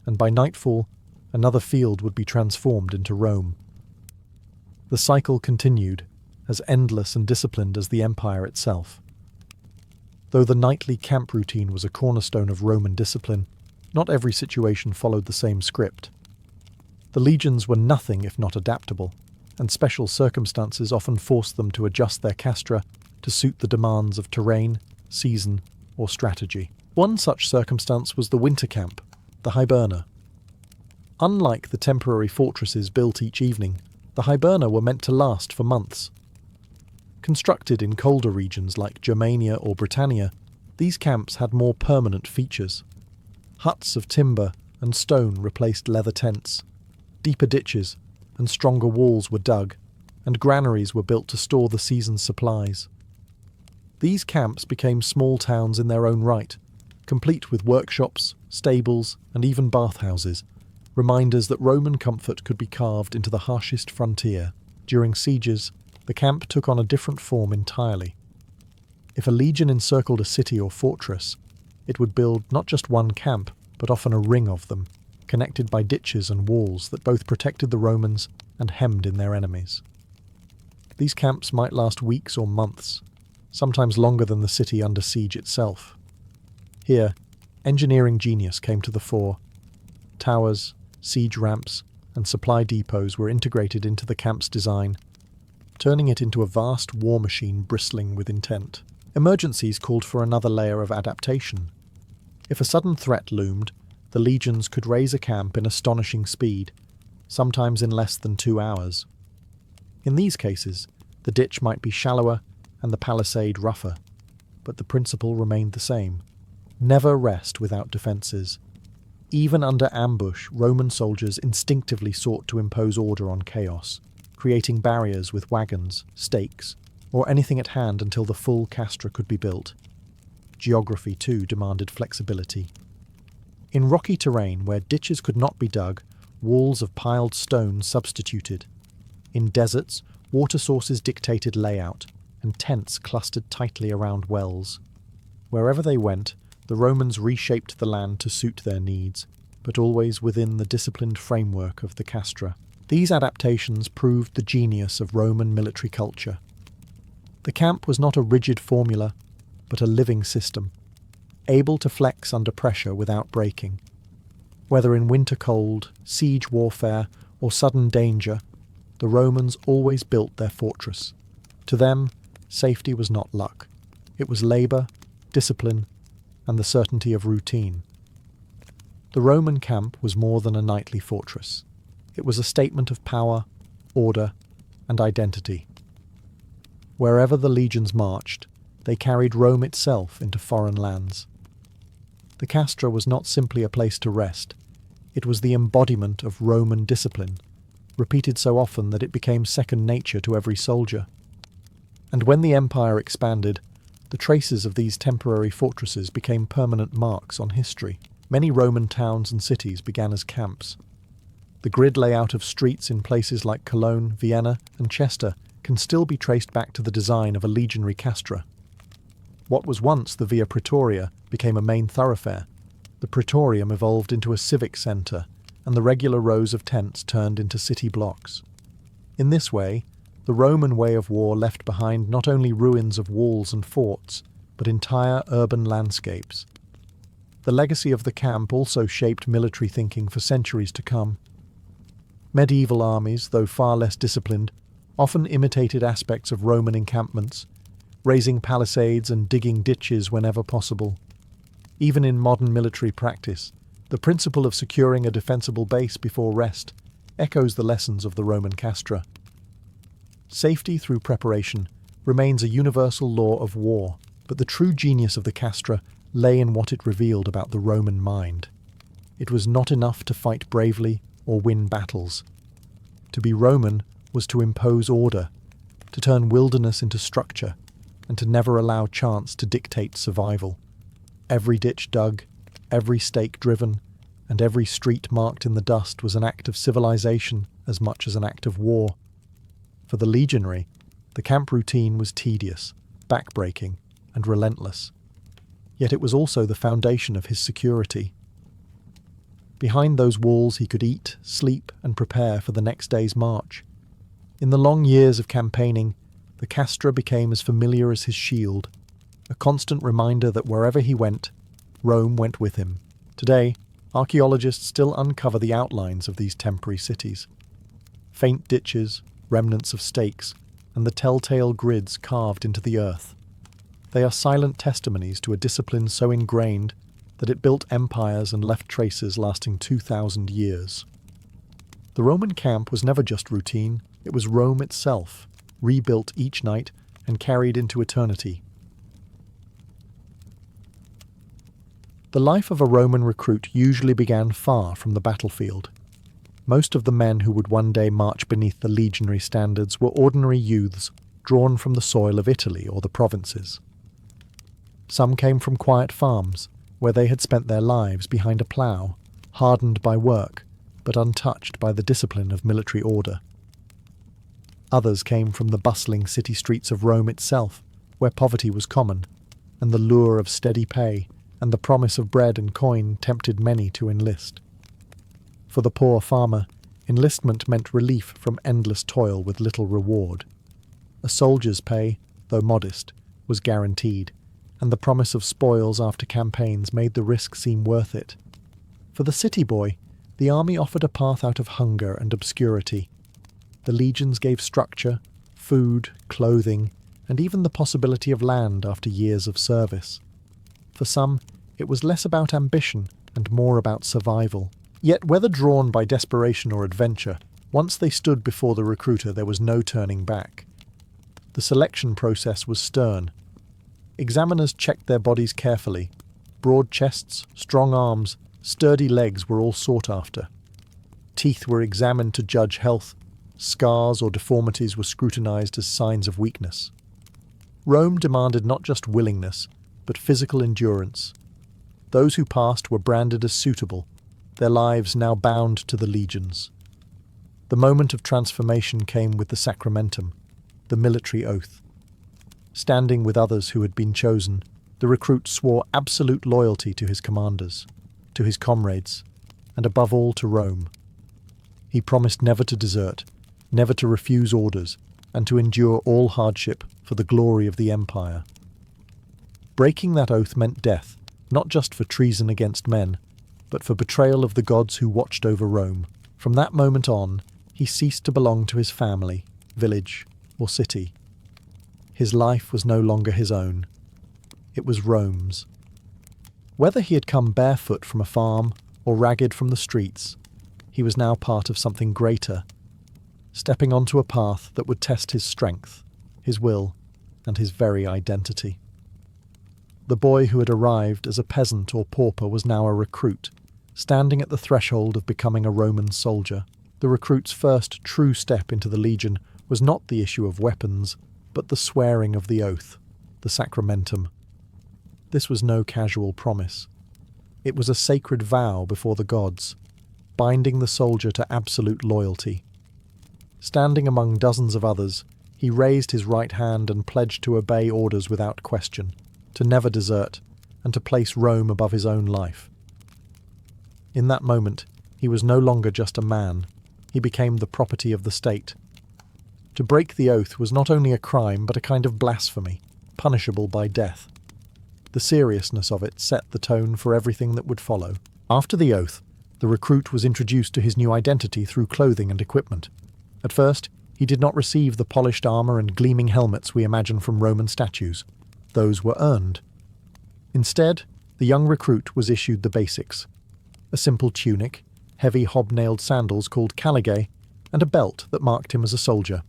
and by nightfall, another field would be transformed into Rome. The cycle continued, as endless and disciplined as the empire itself. Though the nightly camp routine was a cornerstone of Roman discipline, not every situation followed the same script. The legions were nothing if not adaptable, and special circumstances often forced them to adjust their castra to suit the demands of terrain, season, or strategy. One such circumstance was the winter camp, the hiberna. Unlike the temporary fortresses built each evening, the hiberna were meant to last for months. Constructed in colder regions like Germania or Britannia, these camps had more permanent features. Huts of timber and stone replaced leather tents. Deeper ditches and stronger walls were dug, and granaries were built to store the season's supplies. These camps became small towns in their own right, complete with workshops, stables, and even bathhouses, reminders that Roman comfort could be carved into the harshest frontier. During sieges, the camp took on a different form entirely. If a legion encircled a city or fortress, it would build not just one camp, but often a ring of them, connected by ditches and walls that both protected the Romans and hemmed in their enemies. These camps might last weeks or months, sometimes longer than the city under siege itself. Here, engineering genius came to the fore. Towers, siege ramps, and supply depots were integrated into the camp's design, turning it into a vast war machine bristling with intent. Emergencies called for another layer of adaptation. If a sudden threat loomed, the legions could raise a camp in astonishing speed, sometimes in less than 2 hours. In these cases, the ditch might be shallower and the palisade rougher, but the principle remained the same. Never rest without defences. Even under ambush, Roman soldiers instinctively sought to impose order on chaos, creating barriers with wagons, stakes, or anything at hand until the full castra could be built. Geography, too, demanded flexibility. In rocky terrain where ditches could not be dug, walls of piled stone substituted. In deserts, water sources dictated layout, and tents clustered tightly around wells. Wherever they went, the Romans reshaped the land to suit their needs, but always within the disciplined framework of the castra. These adaptations proved the genius of Roman military culture. The camp was not a rigid formula, but a living system, able to flex under pressure without breaking. Whether in winter cold, siege warfare, or sudden danger, the Romans always built their fortress. To them, safety was not luck. It was labour, discipline, and the certainty of routine. The Roman camp was more than a nightly fortress. It was a statement of power, order, and identity. Wherever the legions marched, they carried Rome itself into foreign lands. The castra was not simply a place to rest. It was the embodiment of Roman discipline, repeated so often that it became second nature to every soldier. And when the empire expanded, the traces of these temporary fortresses became permanent marks on history. Many Roman towns and cities began as camps. The grid layout of streets in places like Cologne, Vienna, and Chester can still be traced back to the design of a legionary castra. What was once the Via Praetoria became a main thoroughfare. The Praetorium evolved into a civic centre, and the regular rows of tents turned into city blocks. In this way, the Roman way of war left behind not only ruins of walls and forts, but entire urban landscapes. The legacy of the camp also shaped military thinking for centuries to come. Medieval armies, though far less disciplined, often imitated aspects of Roman encampments, raising palisades and digging ditches whenever possible. Even in modern military practice, the principle of securing a defensible base before rest echoes the lessons of the Roman castra. Safety through preparation remains a universal law of war, but the true genius of the castra lay in what it revealed about the Roman mind. it was not enough to fight bravely or win battles. To be Roman was to impose order, to turn wilderness into structure, and to never allow chance to dictate survival. Every ditch dug, every stake driven, and every street marked in the dust was an act of civilization as much as an act of war. For the legionary, the camp routine was tedious, backbreaking, and relentless. Yet it was also the foundation of his security. Behind those walls he could eat, sleep, and prepare for the next day's march. In the long years of campaigning, the Castra became as familiar as his shield, a constant reminder that wherever he went, Rome went with him. Today, archaeologists still uncover the outlines of these temporary cities. Faint ditches, remnants of stakes, and the telltale grids carved into the earth. They are silent testimonies to a discipline so ingrained that it built empires and left traces lasting 2,000 years. The Roman camp was never just routine, it was Rome itself, rebuilt each night and carried into eternity. The life of a Roman recruit usually began far from the battlefield. Most of the men who would one day march beneath the legionary standards were ordinary youths drawn from the soil of Italy or the provinces. Some came from quiet farms, where they had spent their lives behind a plough, hardened by work, but untouched by the discipline of military order. Others came from the bustling city streets of Rome itself, where poverty was common, and the lure of steady pay and the promise of bread and coin tempted many to enlist. For the poor farmer, enlistment meant relief from endless toil with little reward. A soldier's pay, though modest, was guaranteed, and the promise of spoils after campaigns made the risk seem worth it. For the city boy, the army offered a path out of hunger and obscurity. The legions gave structure, food, clothing, and even the possibility of land after years of service. For some, it was less about ambition and more about survival. Yet whether drawn by desperation or adventure, once they stood before the recruiter there was no turning back. The selection process was stern. Examiners checked their bodies carefully. Broad chests, strong arms, sturdy legs were all sought after. Teeth were examined to judge health. Scars or deformities were scrutinized as signs of weakness. Rome demanded not just willingness, but physical endurance. Those who passed were branded as suitable, their lives now bound to the legions. The moment of transformation came with the sacramentum, the military oath. Standing with others who had been chosen, the recruit swore absolute loyalty to his commanders, to his comrades, and above all to Rome. He promised never to desert, never to refuse orders, and to endure all hardship for the glory of the empire. Breaking that oath meant death, not just for treason against men, but for betrayal of the gods who watched over Rome. From that moment on, he ceased to belong to his family, village, or city. His life was no longer his own. It was Rome's. Whether he had come barefoot from a farm or ragged from the streets, he was now part of something greater, stepping onto a path that would test his strength, his will, and his very identity. The boy who had arrived as a peasant or pauper was now a recruit, standing at the threshold of becoming a Roman soldier. The recruit's first true step into the legion was not the issue of weapons, but the swearing of the oath, the sacramentum. This was no casual promise. It was a sacred vow before the gods, binding the soldier to absolute loyalty. Standing among dozens of others, he raised his right hand and pledged to obey orders without question, to never desert, and to place Rome above his own life. In that moment, he was no longer just a man. He became the property of the state. To break the oath was not only a crime, but a kind of blasphemy, punishable by death. The seriousness of it set the tone for everything that would follow. After the oath, the recruit was introduced to his new identity through clothing and equipment. At first, he did not receive the polished armour and gleaming helmets we imagine from Roman statues. Those were earned. Instead, the young recruit was issued the basics: a simple tunic, heavy hobnailed sandals called caligae, and a belt that marked him as a soldier.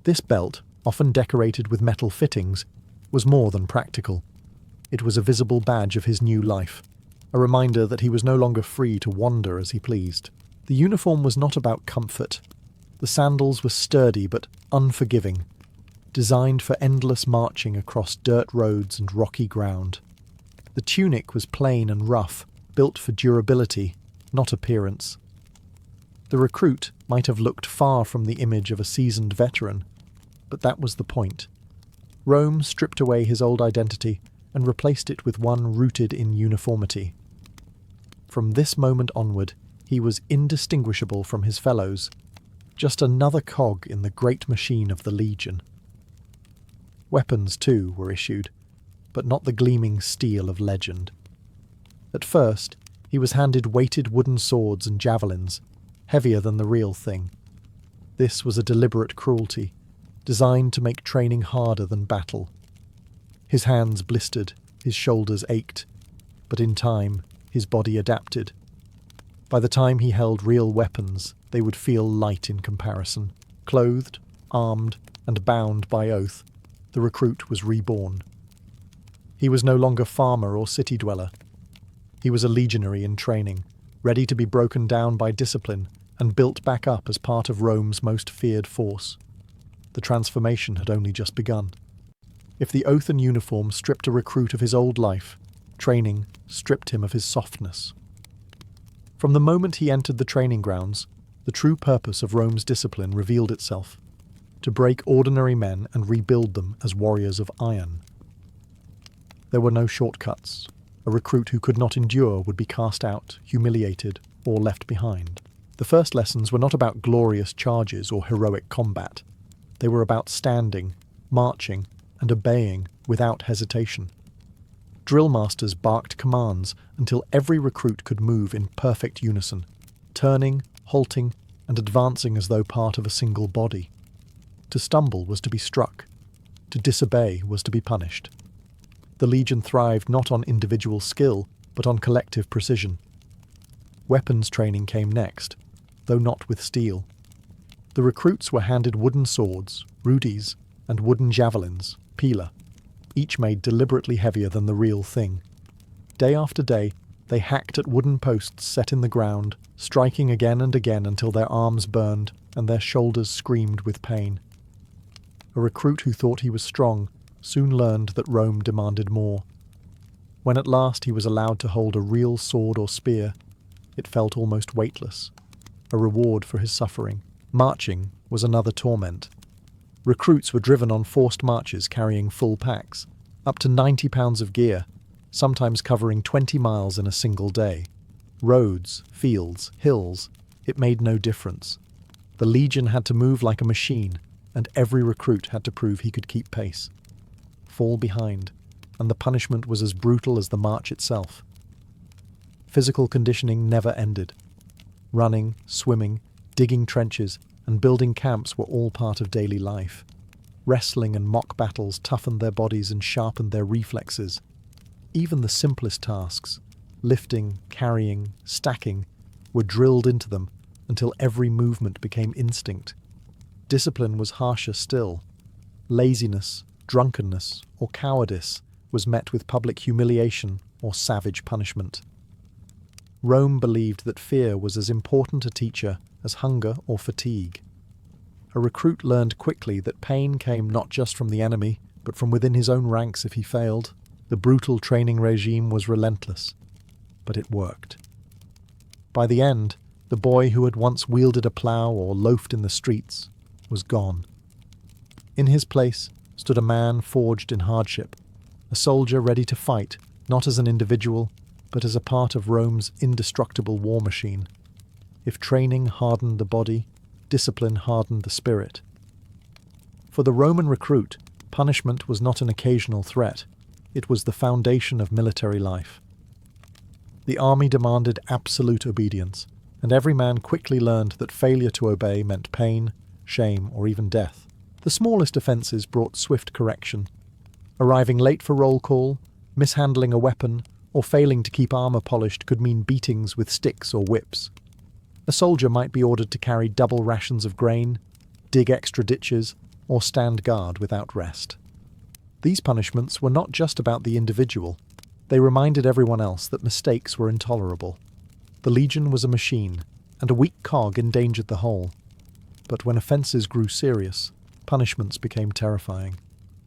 This belt, often decorated with metal fittings, was more than practical. It was a visible badge of his new life. a reminder that he was no longer free to wander as he pleased. The uniform was not about comfort. The sandals were sturdy but unforgiving, designed for endless marching across dirt roads and rocky ground. The tunic was plain and rough, built for durability, not appearance. The recruit might have looked far from the image of a seasoned veteran, but that was the point. Rome stripped away his old identity and replaced it with one rooted in uniformity. From this moment onward, he was indistinguishable from his fellows, just another cog in the great machine of the legion. Weapons, too, were issued, but not the gleaming steel of legend. At first, he was handed weighted wooden swords and javelins, heavier than the real thing. This was a deliberate cruelty, designed to make training harder than battle. His hands blistered, his shoulders ached, but in time, his body adapted. By the time he held real weapons, they would feel light in comparison. Clothed, armed, and bound by oath, the recruit was reborn. He was no longer farmer or city dweller. He was a legionary in training, ready to be broken down by discipline and built back up as part of Rome's most feared force. The transformation had only just begun. If the oath and uniform stripped a recruit of his old life, training stripped him of his softness. From the moment he entered the training grounds, the true purpose of Rome's discipline revealed itself: to break ordinary men and rebuild them as warriors of iron. There were no shortcuts. A recruit who could not endure would be cast out, humiliated, or left behind. The first lessons were not about glorious charges or heroic combat. They were about standing, marching, and obeying without hesitation. Drill masters barked commands until every recruit could move in perfect unison, turning, halting, and advancing as though part of a single body. To stumble was to be struck. To disobey was to be punished. The legion thrived not on individual skill, but on collective precision. Weapons training came next, though not with steel. The recruits were handed wooden swords, rudis, and wooden javelins, pila, each made deliberately heavier than the real thing. Day after day, they hacked at wooden posts set in the ground, striking again and again until their arms burned and their shoulders screamed with pain. A recruit who thought he was strong soon learned that Rome demanded more. When at last he was allowed to hold a real sword or spear, it felt almost weightless, a reward for his suffering. Marching was another torment. Recruits were driven on forced marches carrying full packs, up to 90 pounds of gear, sometimes covering 20 miles in a single day. Roads, fields, hills, it made no difference. The legion had to move like a machine, and every recruit had to prove he could keep pace. Fall behind, and the punishment was as brutal as the march itself. Physical conditioning never ended. Running, swimming, digging trenches, and building camps were all part of daily life. Wrestling and mock battles toughened their bodies and sharpened their reflexes. Even the simplest tasks, lifting, carrying, stacking, were drilled into them until every movement became instinct. Discipline was harsher still. Laziness, drunkenness, or cowardice was met with public humiliation or savage punishment. Rome believed that fear was as important a teacher as hunger or fatigue. A recruit learned quickly that pain came not just from the enemy, but from within his own ranks if he failed. The brutal training regime was relentless, but it worked. By the end, the boy who had once wielded a plough or loafed in the streets was gone. In his place stood a man forged in hardship, a soldier ready to fight, not as an individual, but as a part of Rome's indestructible war machine. If training hardened the body, discipline hardened the spirit. For the Roman recruit, punishment was not an occasional threat, it was the foundation of military life. The army demanded absolute obedience, and every man quickly learned that failure to obey meant pain, shame, or even death. The smallest offences brought swift correction. Arriving late for roll call, mishandling a weapon, or failing to keep armour polished could mean beatings with sticks or whips. A soldier might be ordered to carry double rations of grain, dig extra ditches, or stand guard without rest. These punishments were not just about the individual. They reminded everyone else that mistakes were intolerable. The legion was a machine, and a weak cog endangered the whole. But when offences grew serious, punishments became terrifying.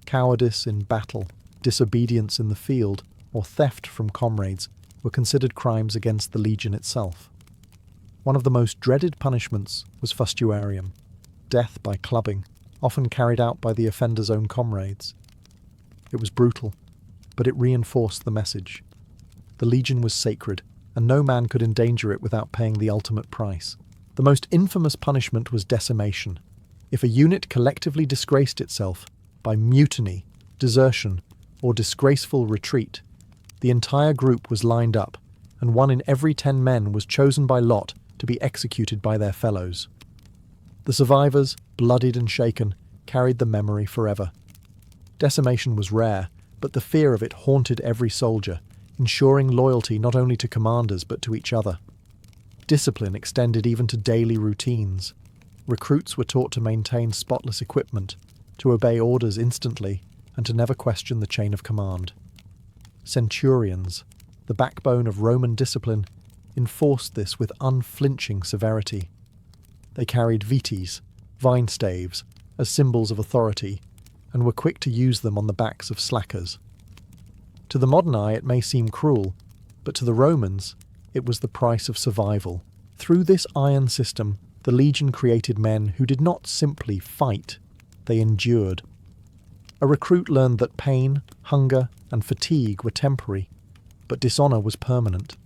Cowardice in battle, disobedience in the field, or theft from comrades were considered crimes against the legion itself. One of the most dreaded punishments was fustuarium, death by clubbing, often carried out by the offender's own comrades. It was brutal, but it reinforced the message. The legion was sacred, and no man could endanger it without paying the ultimate price. The most infamous punishment was decimation. If a unit collectively disgraced itself by mutiny, desertion, or disgraceful retreat, the entire group was lined up, and 1 in every 10 men was chosen by lot to be executed by their fellows. The survivors, bloodied and shaken, carried the memory forever. Decimation was rare, but the fear of it haunted every soldier, ensuring loyalty not only to commanders but to each other. Discipline extended even to daily routines. Recruits were taught to maintain spotless equipment, to obey orders instantly, and to never question the chain of command. Centurions, the backbone of Roman discipline, enforced this with unflinching severity. They carried vites, vine staves, as symbols of authority, and were quick to use them on the backs of slackers. To the modern eye it may seem cruel, but to the Romans it was the price of survival. Through this iron system, the legion created men who did not simply fight, they endured. A recruit learned that pain, hunger, and fatigue were temporary, but dishonour was permanent.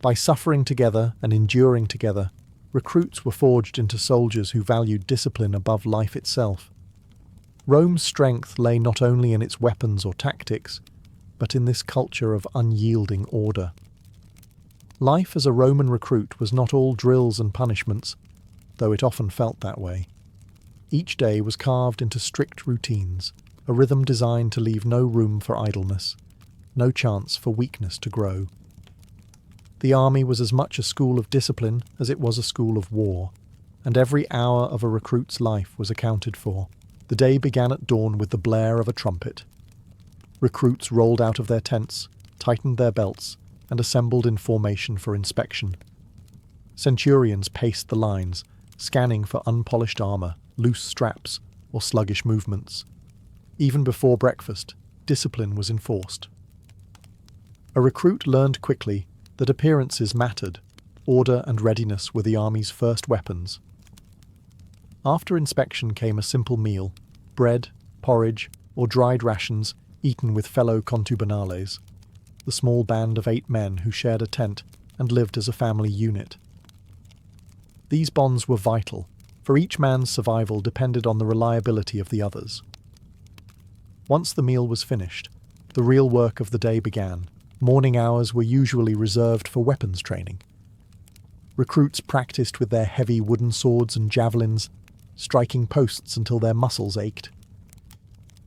By suffering together and enduring together, recruits were forged into soldiers who valued discipline above life itself. Rome's strength lay not only in its weapons or tactics, but in this culture of unyielding order. Life as a Roman recruit was not all drills and punishments, though it often felt that way. Each day was carved into strict routines, a rhythm designed to leave no room for idleness, no chance for weakness to grow. The army was as much a school of discipline as it was a school of war, and every hour of a recruit's life was accounted for. The day began at dawn with the blare of a trumpet. Recruits rolled out of their tents, tightened their belts, and assembled in formation for inspection. Centurions paced the lines, scanning for unpolished armour, loose straps, or sluggish movements. Even before breakfast, discipline was enforced. A recruit learned quickly that appearances mattered. Order and readiness were the army's first weapons. After inspection came a simple meal, bread, porridge, or dried rations eaten with fellow contubenales, the small band of 8 men who shared a tent and lived as a family unit. These bonds were vital, for each man's survival depended on the reliability of the others. Once the meal was finished, the real work of the day began. Morning hours were usually reserved for weapons training. Recruits practiced with their heavy wooden swords and javelins, striking posts until their muscles ached.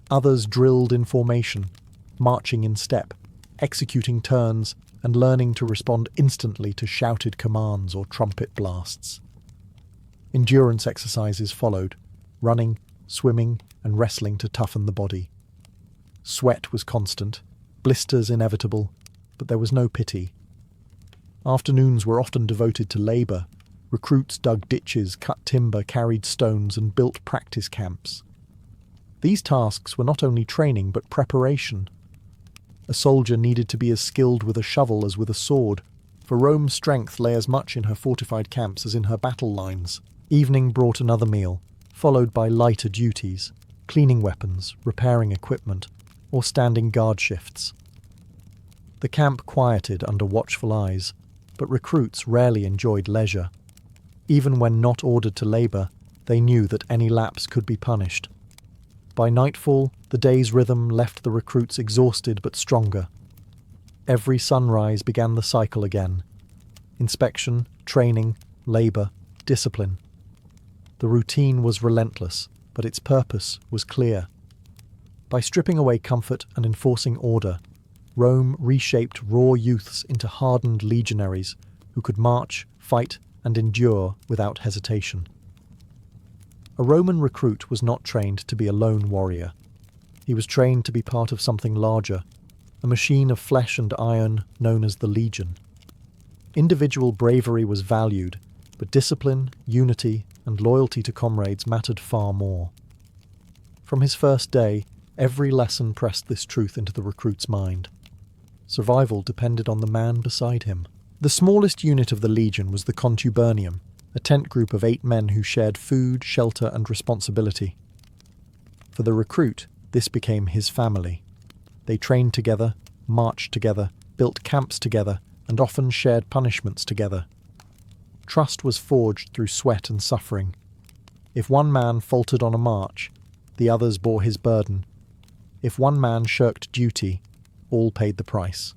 Others drilled in formation, marching in step, executing turns, and learning to respond instantly to shouted commands or trumpet blasts. Endurance exercises followed, running, swimming, and wrestling to toughen the body. Sweat was constant, blisters inevitable, but there was no pity. Afternoons were often devoted to labour. Recruits dug ditches, cut timber, carried stones, and built practice camps. These tasks were not only training but preparation. A soldier needed to be as skilled with a shovel as with a sword, for Rome's strength lay as much in her fortified camps as in her battle lines. Evening brought another meal, followed by lighter duties, cleaning weapons, repairing equipment, or standing guard shifts. The camp quieted under watchful eyes, but recruits rarely enjoyed leisure. Even when not ordered to labour, they knew that any lapse could be punished. By nightfall, the day's rhythm left the recruits exhausted but stronger. Every sunrise began the cycle again. Inspection, training, labour, discipline. The routine was relentless, but its purpose was clear. By stripping away comfort and enforcing order, Rome reshaped raw youths into hardened legionaries who could march, fight, and endure without hesitation. A Roman recruit was not trained to be a lone warrior. He was trained to be part of something larger, a machine of flesh and iron known as the legion. Individual bravery was valued, but discipline, unity, and loyalty to comrades mattered far more. From his first day, every lesson pressed this truth into the recruit's mind. Survival depended on the man beside him. The smallest unit of the legion was the contubernium, a tent group of 8 men who shared food, shelter, and responsibility. For the recruit, this became his family. They trained together, marched together, built camps together, and often shared punishments together. Trust was forged through sweat and suffering. If one man faltered on a march, the others bore his burden. If one man shirked duty, all paid the price.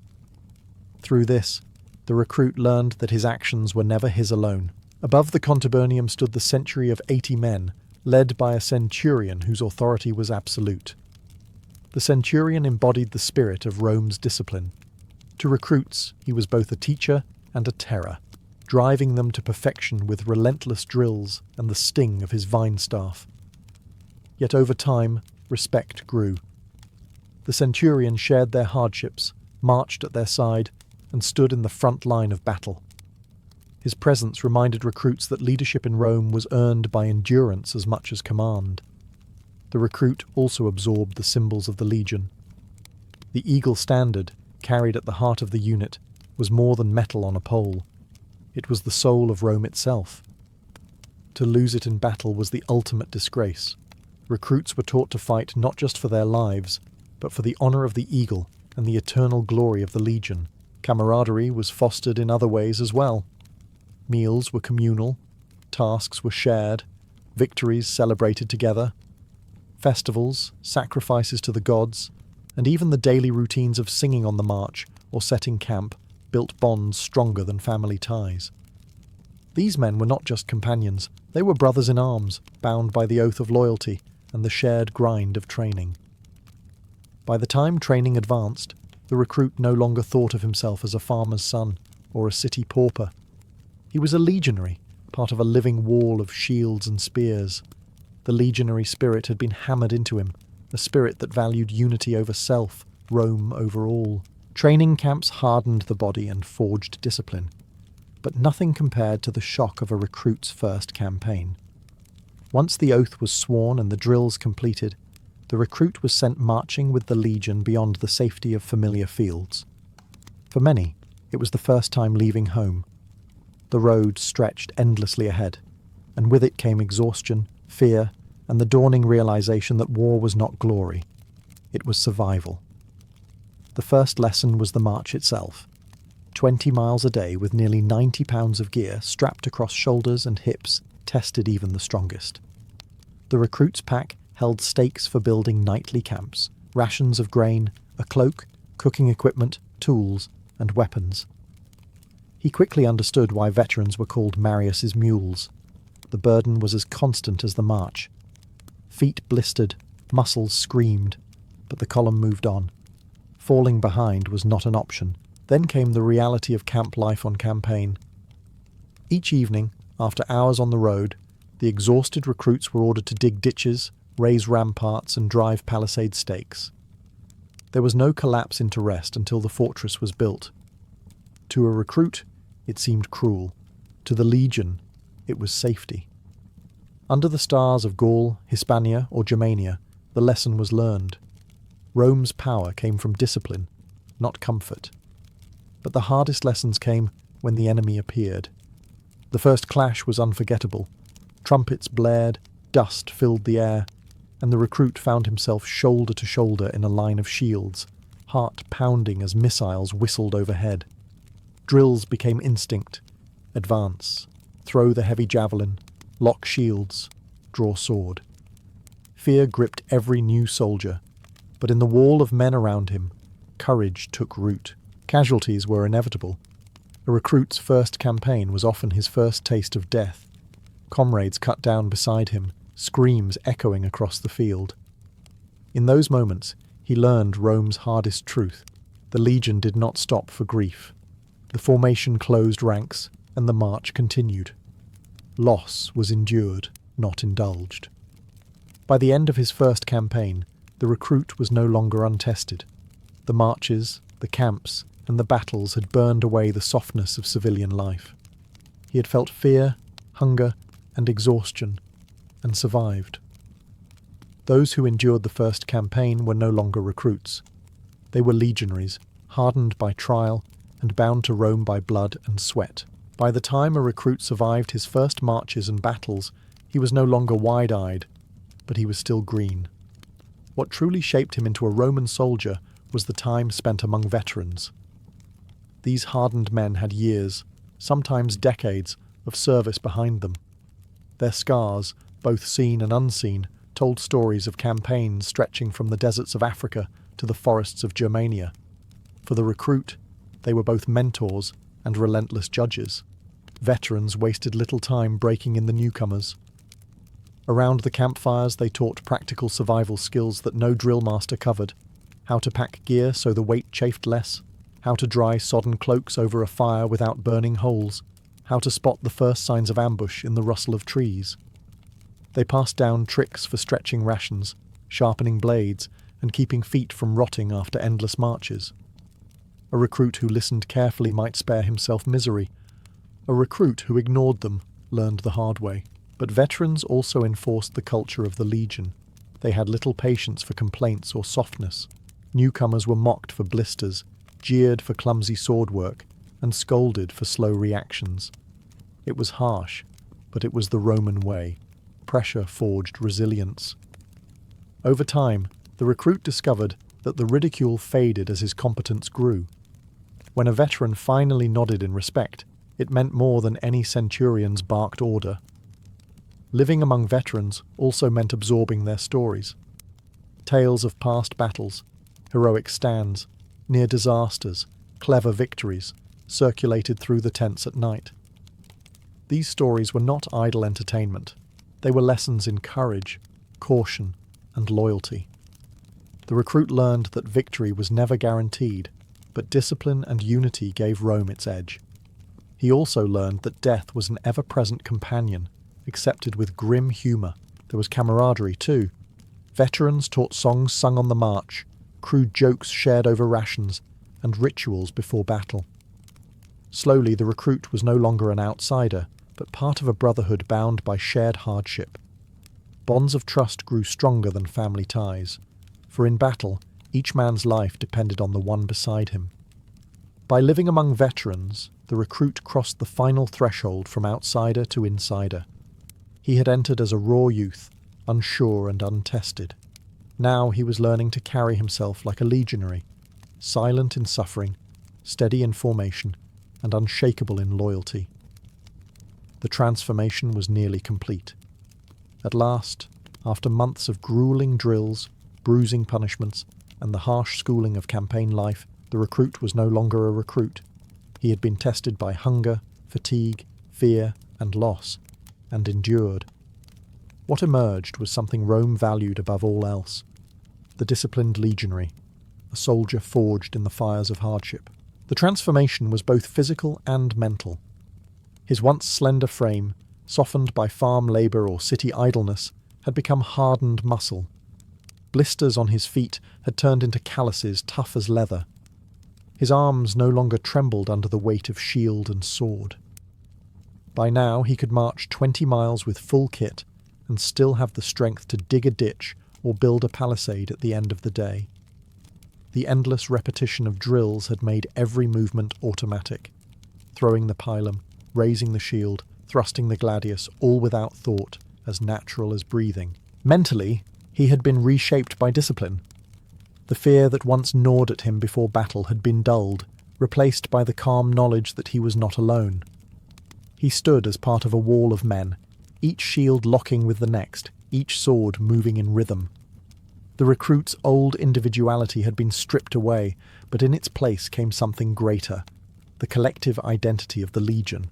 Through this, the recruit learned that his actions were never his alone. Above the contubernium stood the century of 80 men, led by a centurion whose authority was absolute. The centurion embodied the spirit of Rome's discipline. To recruits, he was both a teacher and a terror, driving them to perfection with relentless drills and the sting of his vine staff. Yet over time, respect grew. The centurion shared their hardships, marched at their side, and stood in the front line of battle. His presence reminded recruits that leadership in Rome was earned by endurance as much as command. The recruit also absorbed the symbols of the legion. The eagle standard, carried at the heart of the unit, was more than metal on a pole. It was the soul of Rome itself. To lose it in battle was the ultimate disgrace. Recruits were taught to fight not just for their lives, but for the honour of the eagle and the eternal glory of the legion. Camaraderie was fostered in other ways as well. Meals were communal, tasks were shared, victories celebrated together. Festivals, sacrifices to the gods, and even the daily routines of singing on the march or setting camp built bonds stronger than family ties. These men were not just companions, they were brothers in arms, bound by the oath of loyalty and the shared grind of training. By the time training advanced, the recruit no longer thought of himself as a farmer's son or a city pauper. He was a legionary, part of a living wall of shields and spears. The legionary spirit had been hammered into him, a spirit that valued unity over self, Rome over all. Training camps hardened the body and forged discipline, but nothing compared to the shock of a recruit's first campaign. Once the oath was sworn and the drills completed, the recruit was sent marching with the legion beyond the safety of familiar fields. For many, it was the first time leaving home. The road stretched endlessly ahead, and with it came exhaustion, fear, and the dawning realization that war was not glory. It was survival. The first lesson was the march itself. 20 miles a day with nearly 90 pounds of gear strapped across shoulders and hips tested even the strongest. The recruit's pack held stakes for building nightly camps, rations of grain, a cloak, cooking equipment, tools, and weapons. He quickly understood why veterans were called Marius's mules. The burden was as constant as the march. Feet blistered, muscles screamed, but the column moved on. Falling behind was not an option. Then came the reality of camp life on campaign. Each evening, after hours on the road, the exhausted recruits were ordered to dig ditches, raise ramparts, and drive palisade stakes. There was no collapse into rest until the fortress was built. To a recruit, it seemed cruel. To the legion, it was safety. Under the stars of Gaul, Hispania, or Germania, the lesson was learned. Rome's power came from discipline, not comfort. But the hardest lessons came when the enemy appeared. The first clash was unforgettable. Trumpets blared, dust filled the air, and the recruit found himself shoulder to shoulder in a line of shields, heart pounding as missiles whistled overhead. Drills became instinct. Advance, throw the heavy javelin, lock shields, draw sword. Fear gripped every new soldier, but in the wall of men around him, courage took root. Casualties were inevitable. A recruit's first campaign was often his first taste of death. Comrades cut down beside him, screams echoing across the field. In those moments, he learned Rome's hardest truth. The legion did not stop for grief. The formation closed ranks, and the march continued. Loss was endured, not indulged. By the end of his first campaign, the recruit was no longer untested. The marches, the camps, and the battles had burned away the softness of civilian life. He had felt fear, hunger, and exhaustion, and survived. Those who endured the first campaign were no longer recruits. They were legionaries, hardened by trial and bound to Rome by blood and sweat. By the time a recruit survived his first marches and battles, he was no longer wide-eyed, but he was still green. What truly shaped him into a Roman soldier was the time spent among veterans. These hardened men had years, sometimes decades, of service behind them. Their scars, both seen and unseen, told stories of campaigns stretching from the deserts of Africa to the forests of Germania. For the recruit, they were both mentors and relentless judges. Veterans wasted little time breaking in the newcomers. Around the campfires they taught practical survival skills that no drill master covered: how to pack gear so the weight chafed less, how to dry sodden cloaks over a fire without burning holes, how to spot the first signs of ambush in the rustle of trees. They passed down tricks for stretching rations, sharpening blades, and keeping feet from rotting after endless marches. A recruit who listened carefully might spare himself misery. A recruit who ignored them learned the hard way. But veterans also enforced the culture of the legion. They had little patience for complaints or softness. Newcomers were mocked for blisters, jeered for clumsy sword work, and scolded for slow reactions. It was harsh, but it was the Roman way. Pressure forged resilience. Over time, the recruit discovered that the ridicule faded as his competence grew. When a veteran finally nodded in respect, it meant more than any centurion's barked order. Living among veterans also meant absorbing their stories. Tales of past battles, heroic stands, near disasters, clever victories, circulated through the tents at night. These stories were not idle entertainment. They were lessons in courage, caution, and loyalty. The recruit learned that victory was never guaranteed, but discipline and unity gave Rome its edge. He also learned that death was an ever-present companion, accepted with grim humour. There was camaraderie too. Veterans taught songs sung on the march, crude jokes shared over rations, and rituals before battle. Slowly the recruit was no longer an outsider, but part of a brotherhood bound by shared hardship. Bonds of trust grew stronger than family ties, for in battle, each man's life depended on the one beside him. By living among veterans, the recruit crossed the final threshold from outsider to insider. He had entered as a raw youth, unsure and untested. Now he was learning to carry himself like a legionary, silent in suffering, steady in formation, and unshakable in loyalty. The transformation was nearly complete. At last, after months of grueling drills, bruising punishments, and the harsh schooling of campaign life, the recruit was no longer a recruit. He had been tested by hunger, fatigue, fear, and loss, and endured. What emerged was something Rome valued above all else: the disciplined legionary, a soldier forged in the fires of hardship. The transformation was both physical and mental. His once slender frame, softened by farm labour or city idleness, had become hardened muscle. Blisters on his feet had turned into calluses tough as leather. His arms no longer trembled under the weight of shield and sword. By now he could march 20 miles with full kit and still have the strength to dig a ditch or build a palisade at the end of the day. The endless repetition of drills had made every movement automatic. Throwing the pilum, raising the shield, thrusting the gladius, all without thought, as natural as breathing. Mentally, he had been reshaped by discipline. The fear that once gnawed at him before battle had been dulled, replaced by the calm knowledge that he was not alone. He stood as part of a wall of men, each shield locking with the next, each sword moving in rhythm. The recruit's old individuality had been stripped away, but in its place came something greater, the collective identity of the legion.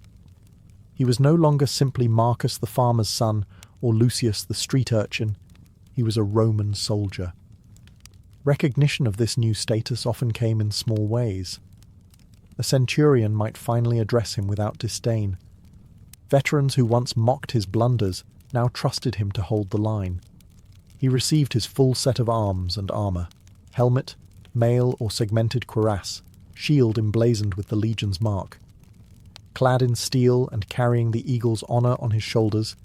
He was no longer simply Marcus the farmer's son or Lucius the street urchin. He was a Roman soldier. Recognition of this new status often came in small ways. A centurion might finally address him without disdain. Veterans who once mocked his blunders now trusted him to hold the line. He received his full set of arms and armour: helmet, mail or segmented cuirass, shield emblazoned with the legion's mark. Clad in steel and carrying the eagle's honour on his shoulders,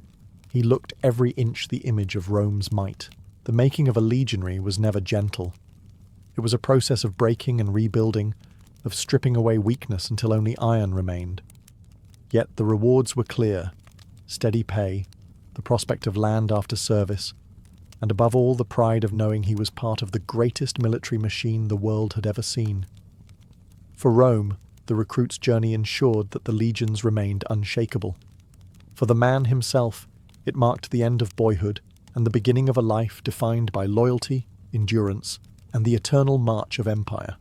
he looked every inch the image of Rome's might. The making of a legionary was never gentle. It was a process of breaking and rebuilding, of stripping away weakness until only iron remained. Yet the rewards were clear: steady pay, the prospect of land after service, and above all the pride of knowing he was part of the greatest military machine the world had ever seen. For Rome, the recruit's journey ensured that the legions remained unshakable. For the man himself, it marked the end of boyhood and the beginning of a life defined by loyalty, endurance, and the eternal march of empire.